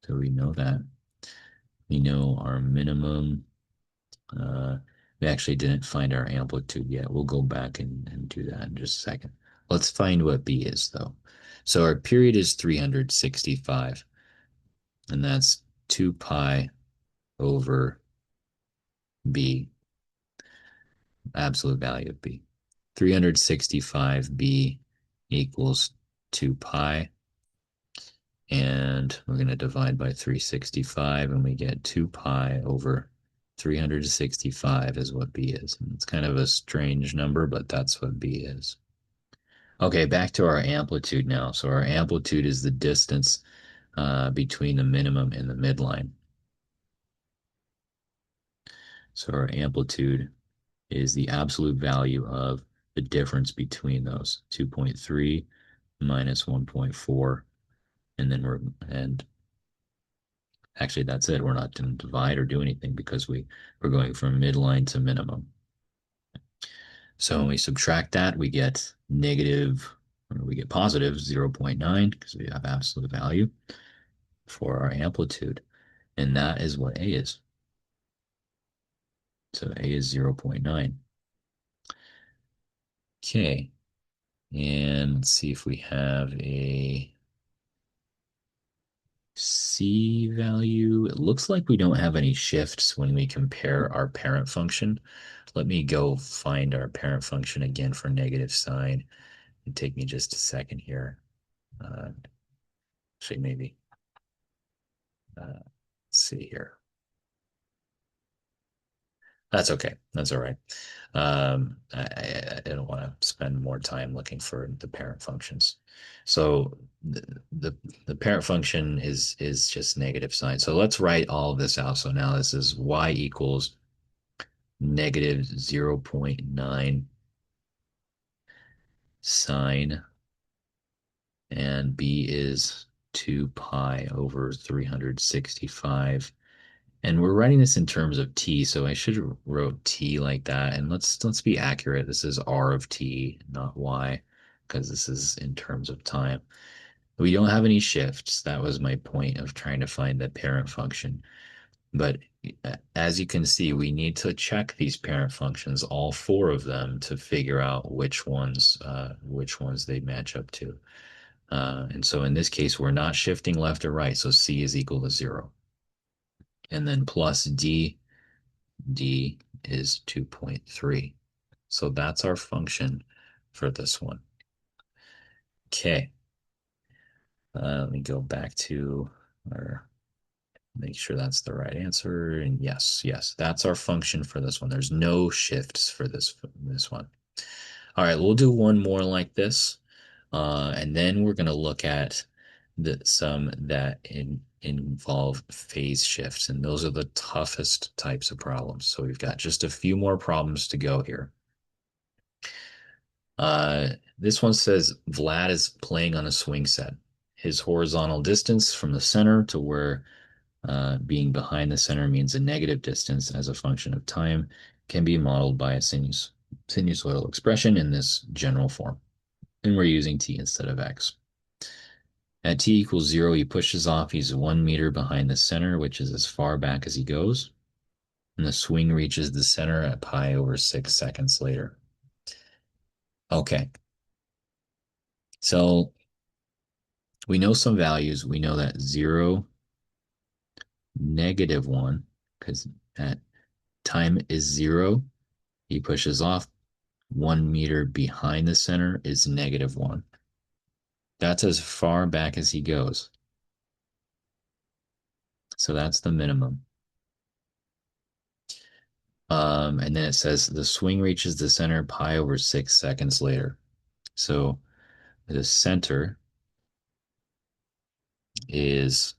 So we know that. We know our minimum. We actually didn't find our amplitude yet. We'll go back and do that in just a second. Let's find what B is, though. So our period is 365, and that's 2 pi over B, absolute value of B. 365B equals 2 pi, and we're going to divide by 365, and we get 2 pi over 365 is what B is. It's kind of a strange number, but that's what B is. Okay, back to our amplitude now. So our amplitude is the distance between the minimum and the midline. So our amplitude is the absolute value of the difference between those 2.3 minus 1.4. And actually that's it. We're not going to divide or do anything because we're going from midline to minimum. So when we subtract that, we get positive 0.9 because we have absolute value for our amplitude. And that is what A is. So A is 0.9. Okay. And let's see if we have a C value. It looks like we don't have any shifts when we compare our parent function. Let me go find our parent function again for negative sine. It'll take me just a second here. Actually, maybe. Let's see here. That's okay. That's all right. I don't want to spend more time looking for the parent functions. So the parent function is just negative sine. So let's write all of this out. So now this is y equals negative 0.9 sine and B is 2 pi over 365. And we're writing this in terms of t, so I should have wrote t like that. And let's be accurate. This is r of t, not y, because this is in terms of time. We don't have any shifts. That was my point of trying to find the parent function. But as you can see, we need to check these parent functions, all four of them, to figure out which ones they match up to. And so in this case, we're not shifting left or right, so c is equal to 0. And then plus d is 2.3. So that's our function for this one. Okay. Let me go back to our, make sure that's the right answer. And yes, yes, that's our function for this one. There's no shifts for this one. All right, we'll do one more like this. And then we're going to look at some that involve phase shifts. And those are the toughest types of problems. So we've got just a few more problems to go here. This one says Vlad is playing on a swing set. His horizontal distance from the center to where being behind the center means a negative distance as a function of time can be modeled by a sinusoidal expression in this general form. And we're using t instead of x. At t equals 0, he pushes off. He's 1 meter behind the center, which is as far back as he goes. And the swing reaches the center at pi over 6 seconds later. Okay. So we know some values. We know that 0, -1, because at time is 0, he pushes off. 1 meter behind the center is -1. That's as far back as he goes. So that's the minimum. And then it says the swing reaches the center pi over 6 seconds later. So the center is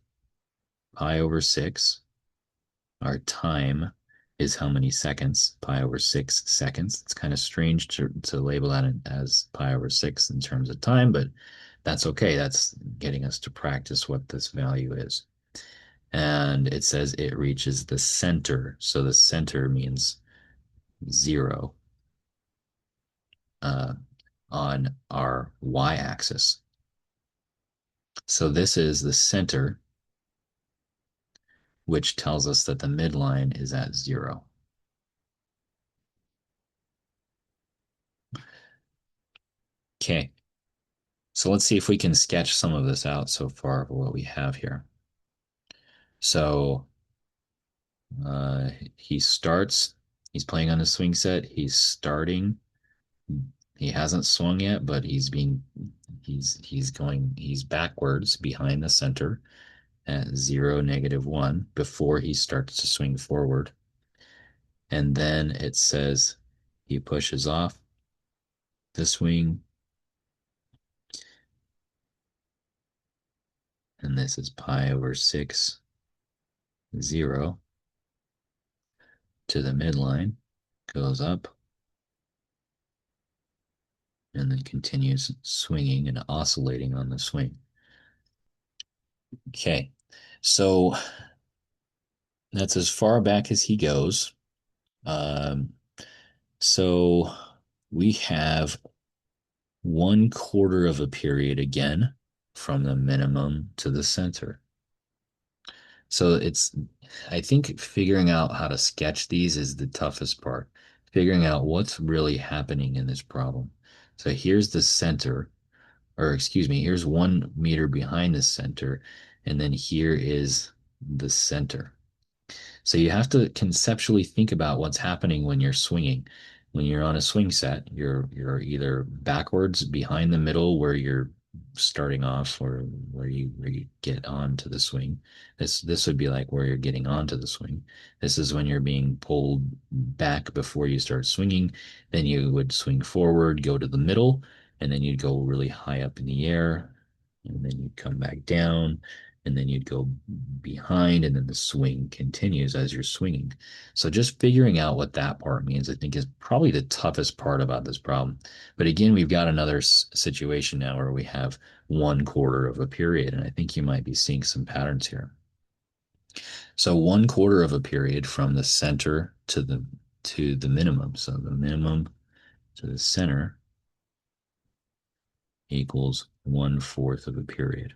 pi over 6. Our time is how many seconds? Pi over 6 seconds. It's kind of strange to label that as pi over 6 in terms of time, but that's okay. That's getting us to practice what this value is. And it says it reaches the center. So the center means 0 on our y-axis. So this is the center, which tells us that the midline is at 0. Okay, so let's see if we can sketch some of this out so far for what we have here. So he's playing on a swing set. He's starting. He hasn't swung yet, but he's backwards behind the center at 0, -1 before he starts to swing forward. And then it says he pushes off the swing. And this is pi over 6, 0 to the midline, goes up, and then continues swinging and oscillating on the swing. Okay, so that's as far back as he goes. So we have 1/4 of a period again from the minimum to the center. So I think figuring out how to sketch these is the toughest part. Figuring out what's really happening in this problem. So here's the center, or excuse me, here's 1 meter behind the center, and then here is the center. So you have to conceptually think about what's happening when you're swinging. When you're on a swing set, you're either backwards behind the middle where you're starting off, or where you get onto the swing. This would be like where you're getting onto the swing. This is when you're being pulled back before you start swinging. Then you would swing forward, go to the middle, and then you'd go really high up in the air, and then you'd come back down, and then you'd go behind, and then the swing continues as you're swinging. So just figuring out what that part means, I think, is probably the toughest part about this problem. But again, we've got another situation now where we have 1/4 of a period, and I think you might be seeing some patterns here. So 1/4 of a period from the center to the minimum. So the minimum to the center equals 1/4 of a period.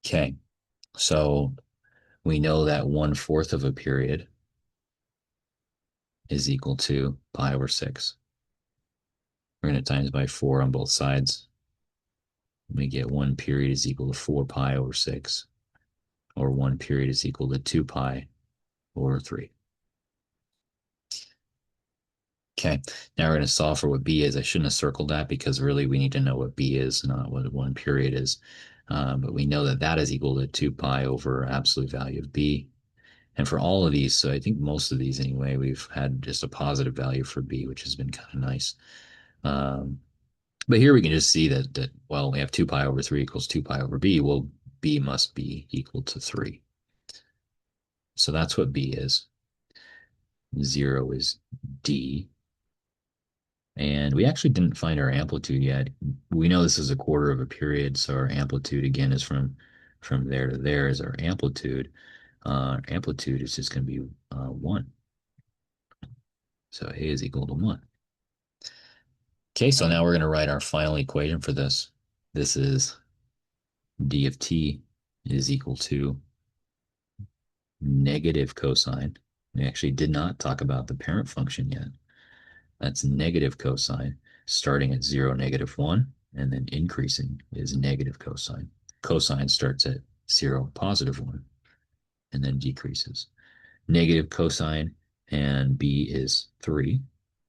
Okay, so we know that 1/4 of a period is equal to pi over 6. We're going to times by 4 on both sides. We get 1 period is equal to 4 pi over 6, or 1 period is equal to 2 pi over 3. Okay, now we're going to solve for what b is. I shouldn't have circled that because really we need to know what b is, not what 1 period is. But we know that that is equal to 2 pi over absolute value of b. And for all of these, so I think most of these anyway, we've had just a positive value for b, which has been kind of nice. Um, but here we can just see that, well, we have 2 pi over 3 equals 2 pi over b. Well, b must be equal to 3. So that's what b is. 0 is d. And we actually didn't find our amplitude yet. We know this is 1/4 of a period, so our amplitude again is from there to there is our amplitude. Amplitude is just going to be 1. So A is equal to 1. Okay, so now we're going to write our final equation for this. This is d of t is equal to negative cosine. We actually did not talk about the parent function yet. That's negative cosine, starting at 0, -1, and then increasing is negative cosine. Cosine starts at 0, +1, and then decreases. Negative cosine, and b is 3.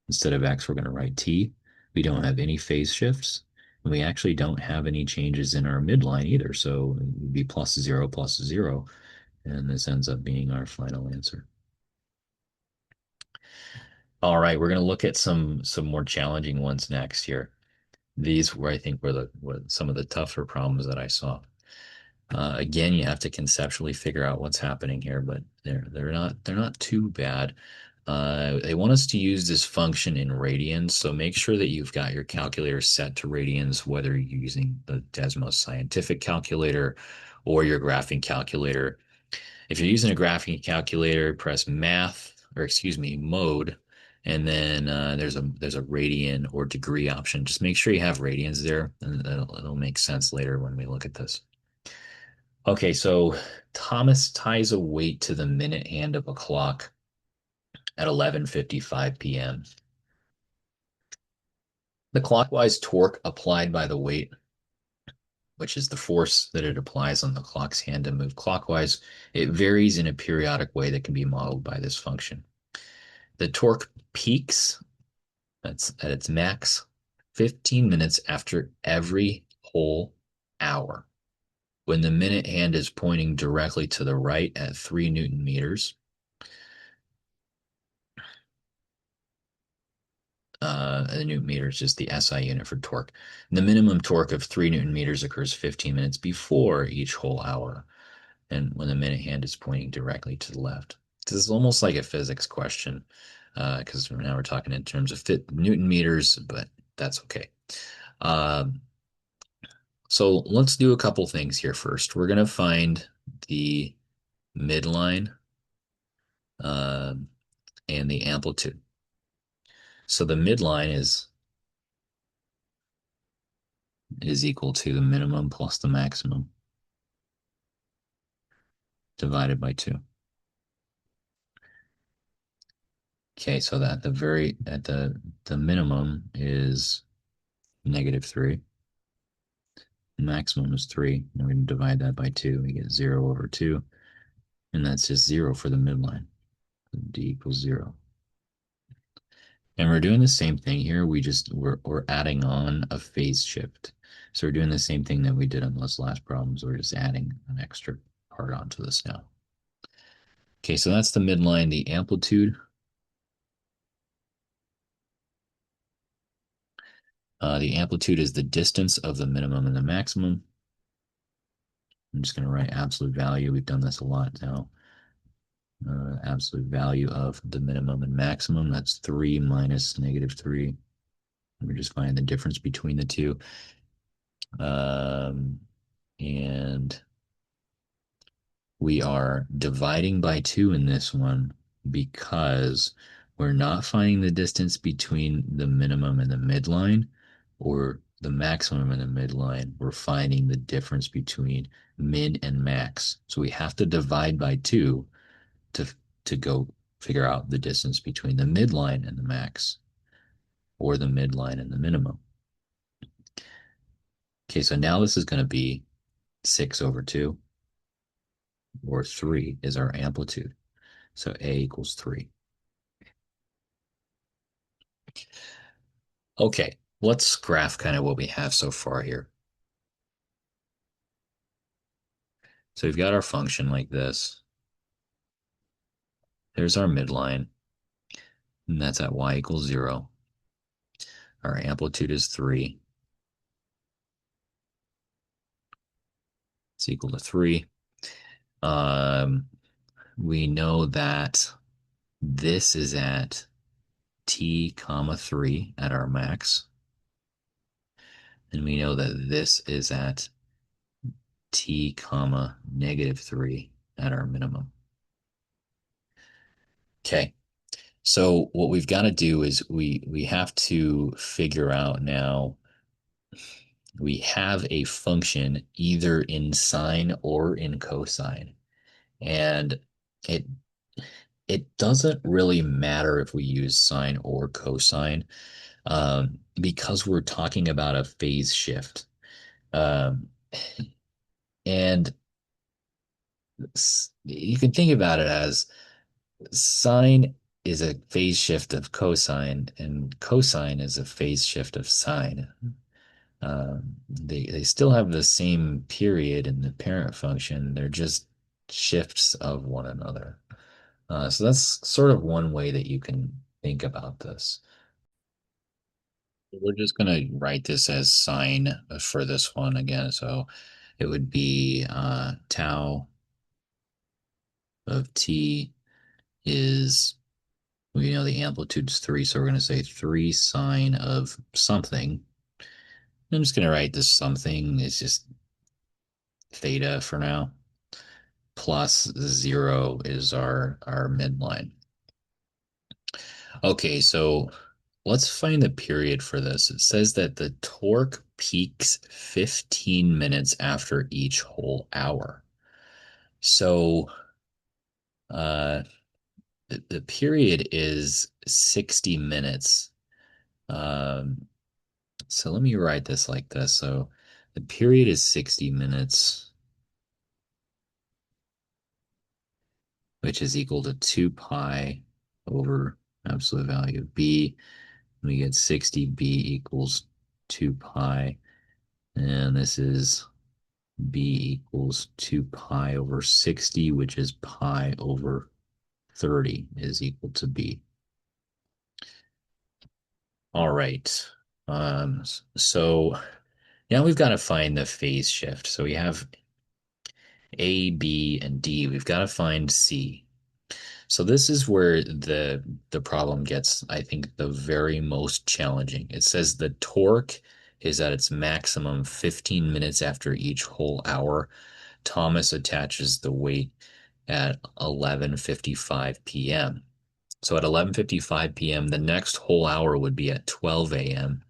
Instead of x, we're going to write t. We don't have any phase shifts, and we actually don't have any changes in our midline either. So it would be +0, +0, and this ends up being our final answer. All right, we're going to look at some more challenging ones next here. These were, I think, were some of the tougher problems that I saw. Again, you have to conceptually figure out what's happening here, but they're not too bad. They want us to use this function in radians, so make sure that you've got your calculator set to radians, whether you're using the Desmos Scientific Calculator or your graphing calculator. If you're using a graphing calculator, press math, or excuse me, mode, and then there's a radian or degree option. Just make sure you have radians there, and it'll make sense later when we look at this. Okay, so Thomas ties a weight to the minute hand of a clock at 11:55 p.m. The clockwise torque applied by the weight, which is the force that it applies on the clock's hand to move clockwise, it varies in a periodic way that can be modeled by this function. The torque peaks, that's at its max, 15 minutes after every whole hour, when the minute hand is pointing directly to the right at 3 Newton meters. The Newton meter is just the SI unit for torque. And the minimum torque of 3 Newton meters occurs 15 minutes before each whole hour, and when the minute hand is pointing directly to the left. This is almost like a physics question, because now we're talking in terms of Newton meters, but that's okay. So let's do a couple things here first. We're going to find the midline uh, and the amplitude. So the midline is equal to the minimum plus the maximum divided by 2. Okay, so that the minimum is -3. Maximum is 3. And we're going to divide that by 2. We get 0 over 2. And that's just 0 for the midline. D equals 0. And we're doing the same thing here. We're adding on a phase shift. So we're doing the same thing that we did on those last problems. We're just adding an extra part onto this now. Okay, so that's the midline. The amplitude. The amplitude is the distance of the minimum and the maximum. I'm just going to write absolute value. We've done this a lot now. Absolute value of the minimum and maximum. That's 3 minus -3. We're just finding the difference between the two. Um, and we are dividing by 2 in this one because we're not finding the distance between the minimum and the midline or the maximum and the midline. We're finding the difference between min and max. So we have to divide by 2 to to go figure out the distance between the midline and the max or the midline and the minimum. Okay, so now this is going to be 6 over 2, or 3 is our amplitude. So A equals 3. Okay, let's graph kind of what we have so far here. So we've got our function like this. There's our midline, and that's at y equals 0. Our amplitude is 3. It's equal to 3. Um, we know that this is at t comma 3 at our max. And we know that this is at t comma -3 at our minimum. Okay. So what we've got to do is we have to figure out now we have a function either in sine or in cosine. And it it doesn't really matter if we use sine or cosine, because we're talking about a phase shift. Um, and you can think about it as sine is a phase shift of cosine, and cosine is a phase shift of sine. They still have the same period in the parent function. They're just shifts of one another. So that's sort of one way that you can think about this. We're just going to write this as sine for this one again. So it would be tau of t is, we know the amplitude is 3, so we're going to say 3 sine of something. I'm just going to write this something. It's just theta for now. Plus 0 is our midline. Okay, so let's find the period for this. It says that the torque peaks 15 minutes after each whole hour. So uh, the period is 60 minutes. Um, so let me write this like this. So the period is 60 minutes, which is equal to 2 pi over absolute value of b. We get 60b equals 2 pi. And this is b equals 2 pi over 60, which is pi over 30 is equal to b. All right. So now we've got to find the phase shift. So we have A, B, and D. We've got to find C. So this is where the problem gets, I think, the very most challenging. It says the torque is at its maximum 15 minutes after each whole hour. Thomas attaches the weight at 11:55 p.m. So at 11:55 p.m., the next whole hour would be at 12 a.m.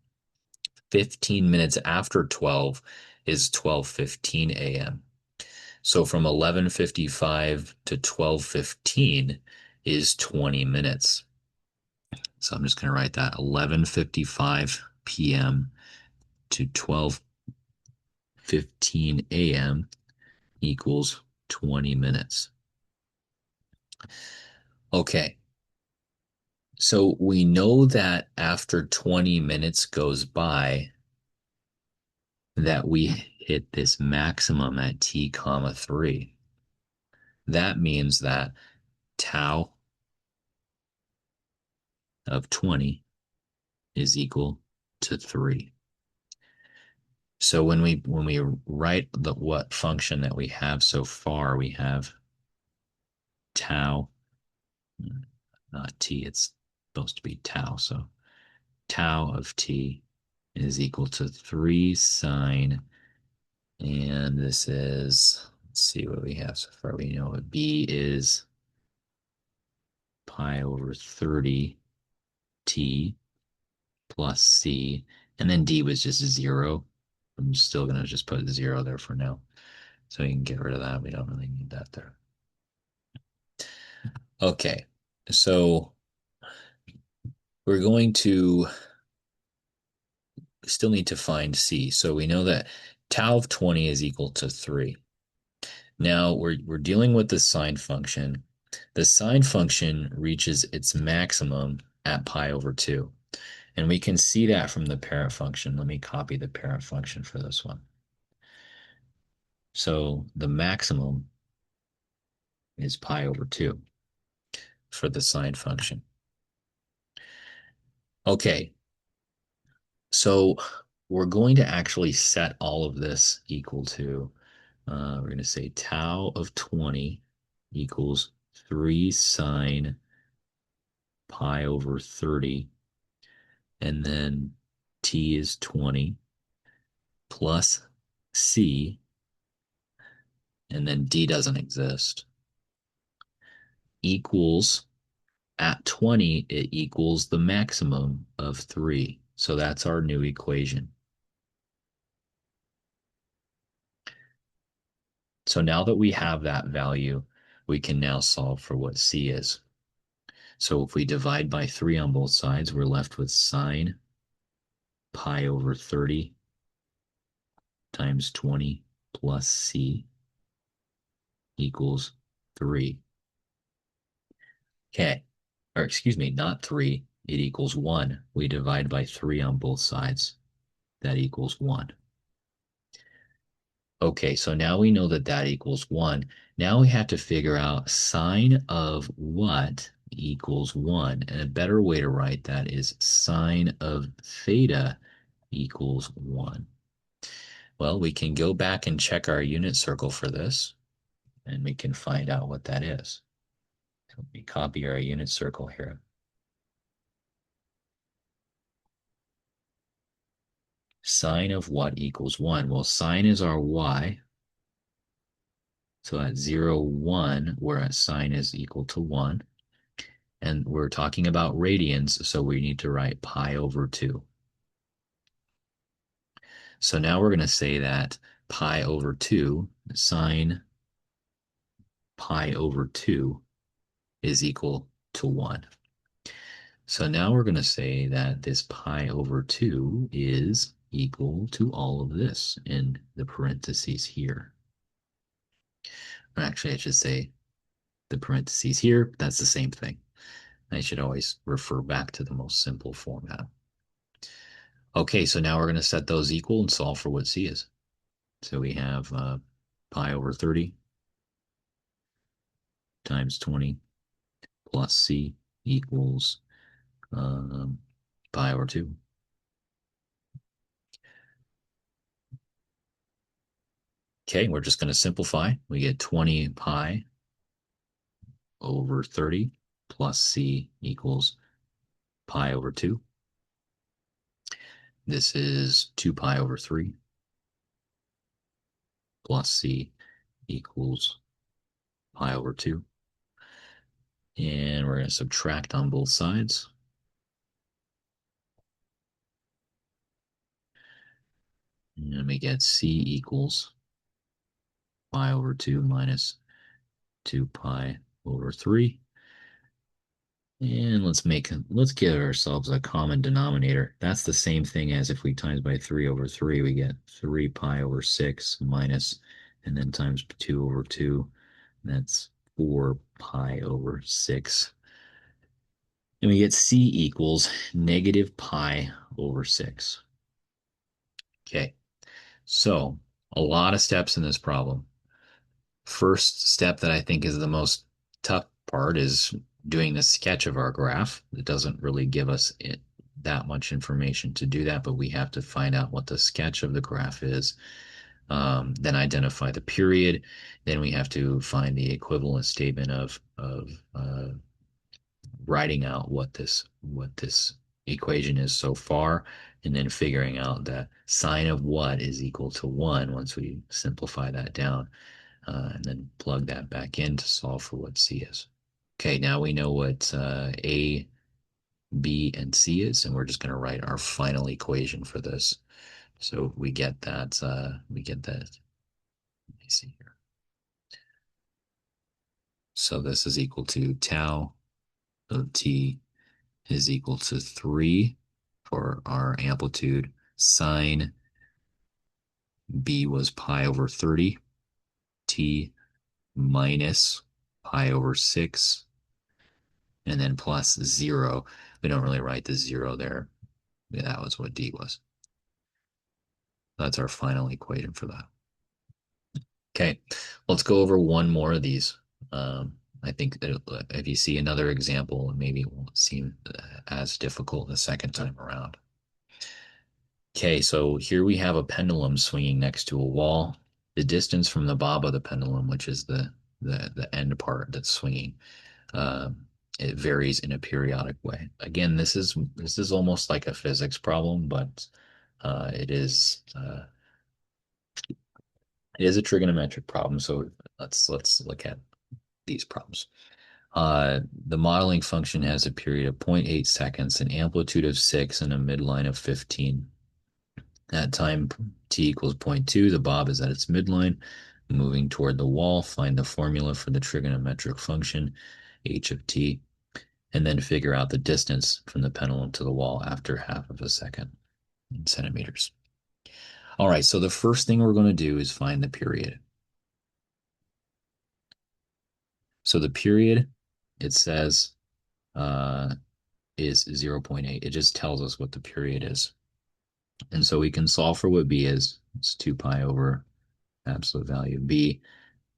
15 minutes after 12 is 12:15 a.m. So from 11:55 to 12:15 is 20 minutes. So I'm just going to write that 11:55 p.m. to 12:15 a.m. equals 20 minutes. Okay. So we know that after 20 minutes goes by that we hit this maximum at t comma 3. That means that tau of 20 is equal to 3. So when we write the what function that we have so far, we have tau, not t, it's supposed to be tau. So tau of t is equal to 3 sine, and this is, let's see what we have so far. We know b is pi over 30 t plus c, and then d was just 0. I'm still going to just put 0 there for now. So you can get rid of that. We don't really need that there. Okay, so we're going to still need to find c. So we know that tau of 20 is equal to 3. Now we're dealing with the sine function. The sine function reaches its maximum at pi over 2. And we can see that from the parent function. Let me copy the parent function for this one. So the maximum is pi over 2 for the sine function. Okay, so we're going to actually set all of this equal to, we're going to say tau of 20 equals 3 sine pi over 30, and then t is 20 plus c, and then d doesn't exist, equals, at 20, it equals the maximum of 3. So that's our new equation. So now that we have that value, we can now solve for what c is. So if we divide by 3 on both sides, we're left with sine pi over 30 times 20 plus c equals 3. Okay, or excuse me, not 3, it equals 1. We divide by 3 on both sides. That equals 1. Okay, so now we know that that equals 1. Now we have to figure out sine of what equals 1. And a better way to write that is sine of theta equals 1. Well, we can go back and check our unit circle for this, and we can find out what that is. So let me copy our unit circle here. Sine of what equals 1? Well, sine is our y. So at 0, 1, where sine is equal to 1. And we're talking about radians, so we need to write pi over 2. So now we're going to say that pi over 2, sine pi over 2 is equal to 1. So now we're going to say that this pi over 2 is equal to all of this in the parentheses here. Or actually, I should say the parentheses here, that's the same thing. I should always refer back to the most simple format. Okay, so now we're going to set those equal and solve for what c is. So we have pi over 30 times 20 plus c equals pi over 2. Okay, we're just going to simplify. We get 20 pi over 30 plus c equals pi over 2. This is 2 pi over 3 plus c equals pi over 2. And we're going to subtract on both sides. And we get c equals pi over 2 minus 2 pi over 3. And let's give ourselves a common denominator. That's the same thing as if we times by 3 over 3, we get 3 pi over 6 minus, and then times 2 over 2. That's 4 pi over 6. And we get c equals negative pi over 6. Okay, so a lot of steps in this problem. First step that I think is the most tough part is doing the sketch of our graph. It doesn't really give us that much information to do that, but we have to find out what the sketch of the graph is, then identify the period. Then we have to find the equivalent statement of writing out what this equation is so far, and then figuring out that sine of what is equal to 1 once we simplify that down, and then plug that back in to solve for what C is. Okay, now we know what A, B, and C is, and we're just going to write our final equation for this. So we get that, let me see here. So this is equal to tau of t is equal to 3 for our amplitude. Sine B was pi over 30, t minus pi over 6, and then plus 0. We don't really write the 0 there. Yeah, that was what D was. That's our final equation for that. Okay, let's go over one more of these. I think that if you see another example, maybe it won't seem as difficult the second time around. Okay, so here we have a pendulum swinging next to a wall. The distance from the bob of the pendulum, which is the end part that's swinging, it varies in a periodic way. Again, this is almost like a physics problem, but it is a trigonometric problem. So let's look at these problems. The modeling function has a period of 0.8 seconds, an amplitude of 6, and a midline of 15. At time t equals 0.2, the bob is at its midline, moving toward the wall. Find the formula for the trigonometric function h of t, and then figure out the distance from the pendulum to the wall after half of a second in centimeters. All right, so the first thing we're going to do is find the period. So the period, it says, is 0.8. It just tells us what the period is. And so we can solve for what b is. It's 2 pi over absolute value b.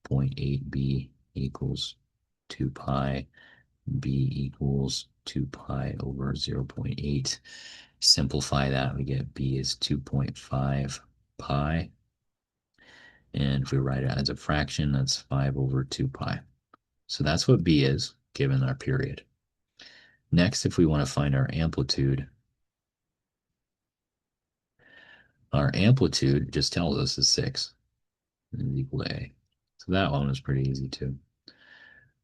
0.8b equals 2 pi. B equals 2 pi over 0.8. Simplify that, we get b is 2.5 pi. And if we write it as a fraction, that's 5 over 2 pi. So that's what b is, given our period. Next, if we want to find our amplitude just tells us is 6 is equal to a. So that one was pretty easy too.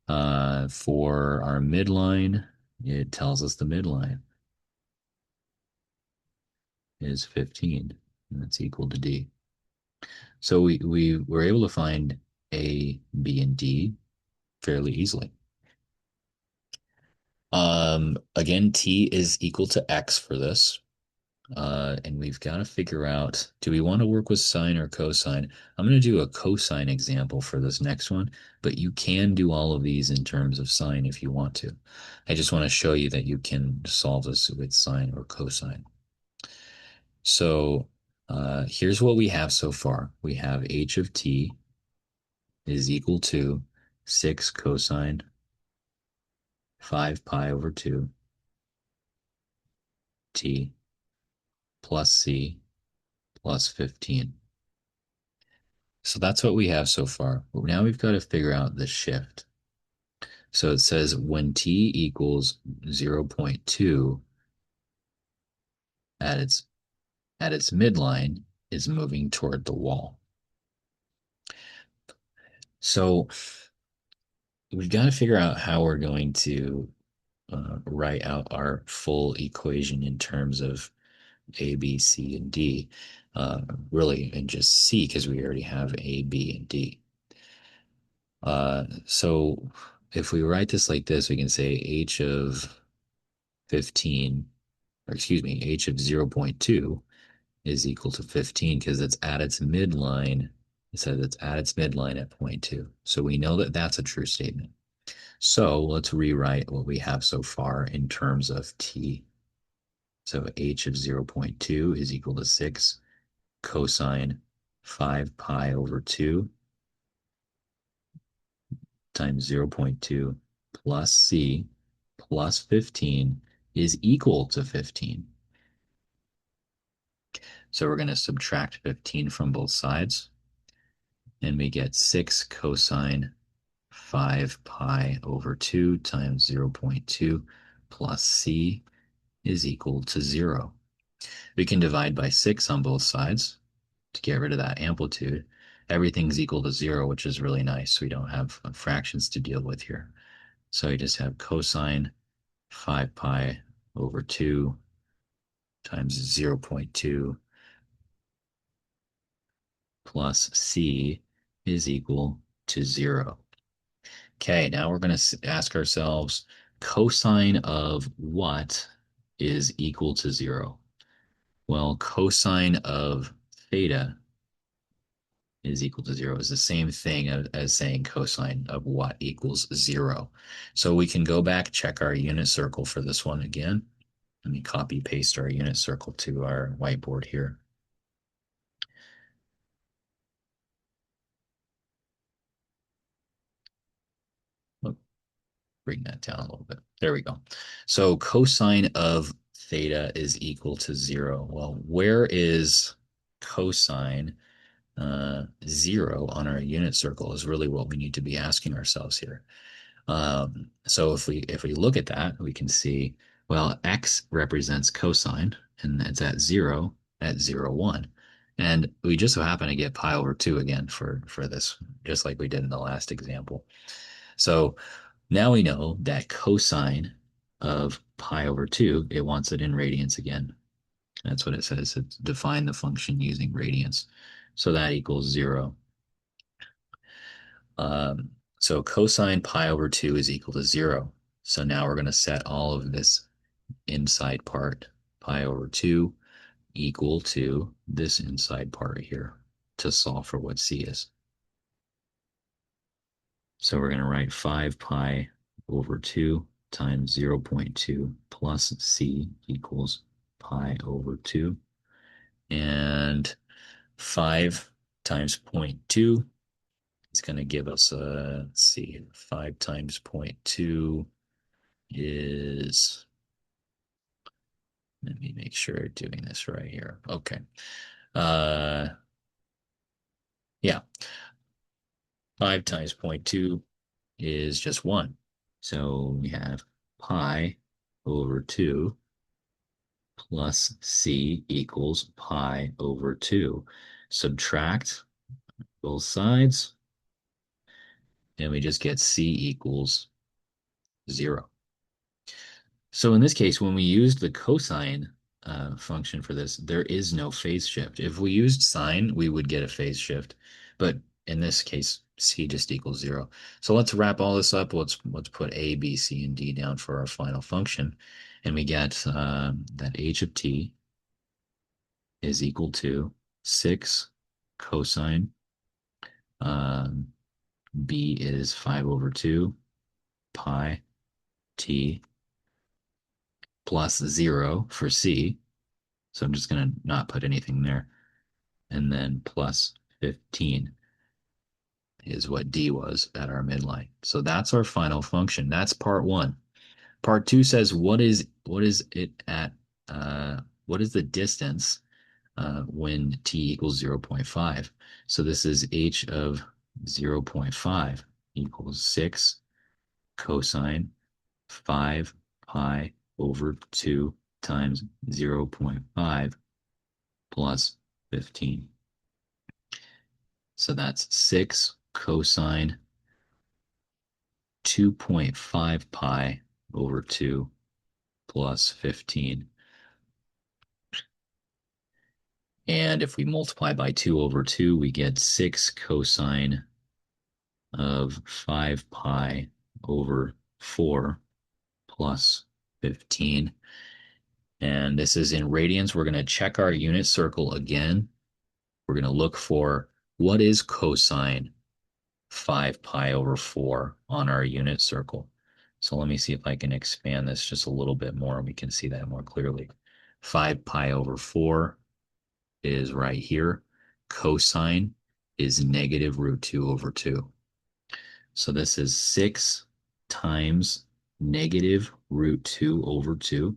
For our midline, it tells us the midline is 15, and that's equal to D. So we were able to find A, B, and D fairly easily. Again, T is equal to X for this. And we've got to figure out, do we want to work with sine or cosine? I'm going to do a cosine example for this next one, but you can do all of these in terms of sine if you want to. I just want to show you that you can solve this with sine or cosine. So here's what we have so far. We have h of t is equal to 6 cosine 5 pi over 2 t plus c plus 15. So that's what we have so far. But now we've got to figure out the shift. So it says when t equals 0.2 at its midline is moving toward the wall. So we've got to figure out how we're going to write out our full equation in terms of A, B, C, and D, really, and just C because we already have A, B, and D. So if we write this like this, we can say h of 15, or excuse me, h of 0.2 is equal to 15 because it's at its midline. It says it's at its midline at 0.2. So we know that that's a true statement. So let's rewrite what we have so far in terms of t. So h of 0.2 is equal to 6 cosine 5 pi over 2 times 0.2 plus c plus 15 is equal to 15. So we're going to subtract 15 from both sides, and we get 6 cosine 5 pi over 2 times 0.2 plus c is equal to 0. We can divide by 6 on both sides to get rid of that amplitude. Everything's equal to 0, which is really nice. We don't have fractions to deal with here. So we just have cosine 5 pi over 2 times 0.2 plus c is equal to 0. Okay, now we're going to ask ourselves cosine of what is equal to 0? Well, cosine of theta is equal to 0 is the same thing as saying cosine of what equals 0. So we can go back, check our unit circle for this one again. Let me copy paste our unit circle to our whiteboard here. Bring that down a little bit. There we go. So cosine of theta is equal to 0. Well, where is cosine 0 on our unit circle is really what we need to be asking ourselves here. So if we look at that, we can see, well, x represents cosine, and it's at 0 at 0, 1. And we just so happen to get pi over 2 again for this, just like we did in the last example. So now we know that cosine of pi over 2, it wants it in radians again. That's what it says. It's define the function using radians. So that equals 0. So cosine pi over 2 is equal to 0. So now we're going to set all of this inside part, pi over 2, equal to this inside part here to solve for what c is. So we're going to write 5 pi over 2 times 0.2 plus c equals pi over 2. And 5 times 0.2 is going to give us, let's see, 5 times 0.2 is, let me make sure I'm doing this right here. Okay. Yeah, 5 times 0.2 is just 1. So we have pi over 2 plus c equals pi over 2. Subtract both sides, and we just get c equals 0. So in this case, when we used the cosine function for this, there is no phase shift. If we used sine, we would get a phase shift. But in this case, c just equals 0. So let's wrap all this up. Let's put a, b, c, and d down for our final function. And we get that h of t is equal to 6 cosine. B is 5 over 2 pi t plus 0 for c. So I'm just going to not put anything there. And then plus 15 is what d was at our midline. So that's our final function. That's part 1. Part 2 says what is it at what is the distance when t equals 0.5. So this is h of 0.5 equals 6 cosine 5 pi over 2 times 0.5 plus 15. So that's 6 cosine 2.5 pi over 2 plus 15. And if we multiply by 2 over 2, we get 6 cosine of 5 pi over 4 plus 15. And this is in radians. We're going to check our unit circle again. We're going to look for what is cosine 5 pi over 4 on our unit circle. So let me see if I can expand this just a little bit more and we can see that more clearly. 5 pi over 4 is right here. Cosine is negative root 2 over 2. So this is 6 times negative root 2 over 2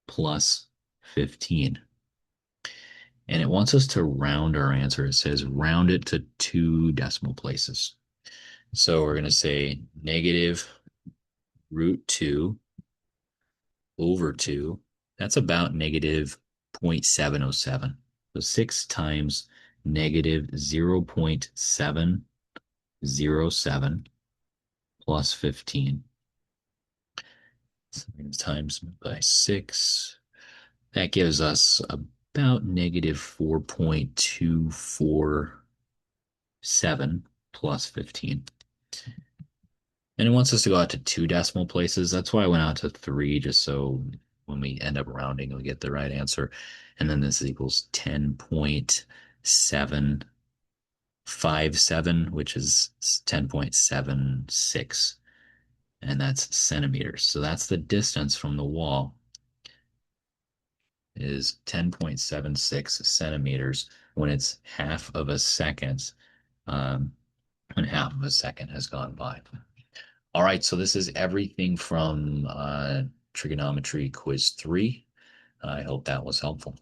plus 15. And it wants us to round our answer. It says round it to two decimal places. So we're going to say negative root 2 over 2. That's about negative 0.707. So 6 times negative 0.707 plus 15. So times by 6. That gives us about negative 4.247 plus 15. And it wants us to go out to two decimal places. That's why I went out to three, just so when we end up rounding, we get the right answer. And then this equals 10.757, which is 10.76. And that's centimeters. So that's the distance from the wall is 10.76 centimeters when it's half of a second, um, when half of a second has gone by. All right, so this is everything from trigonometry quiz 3. I hope that was helpful.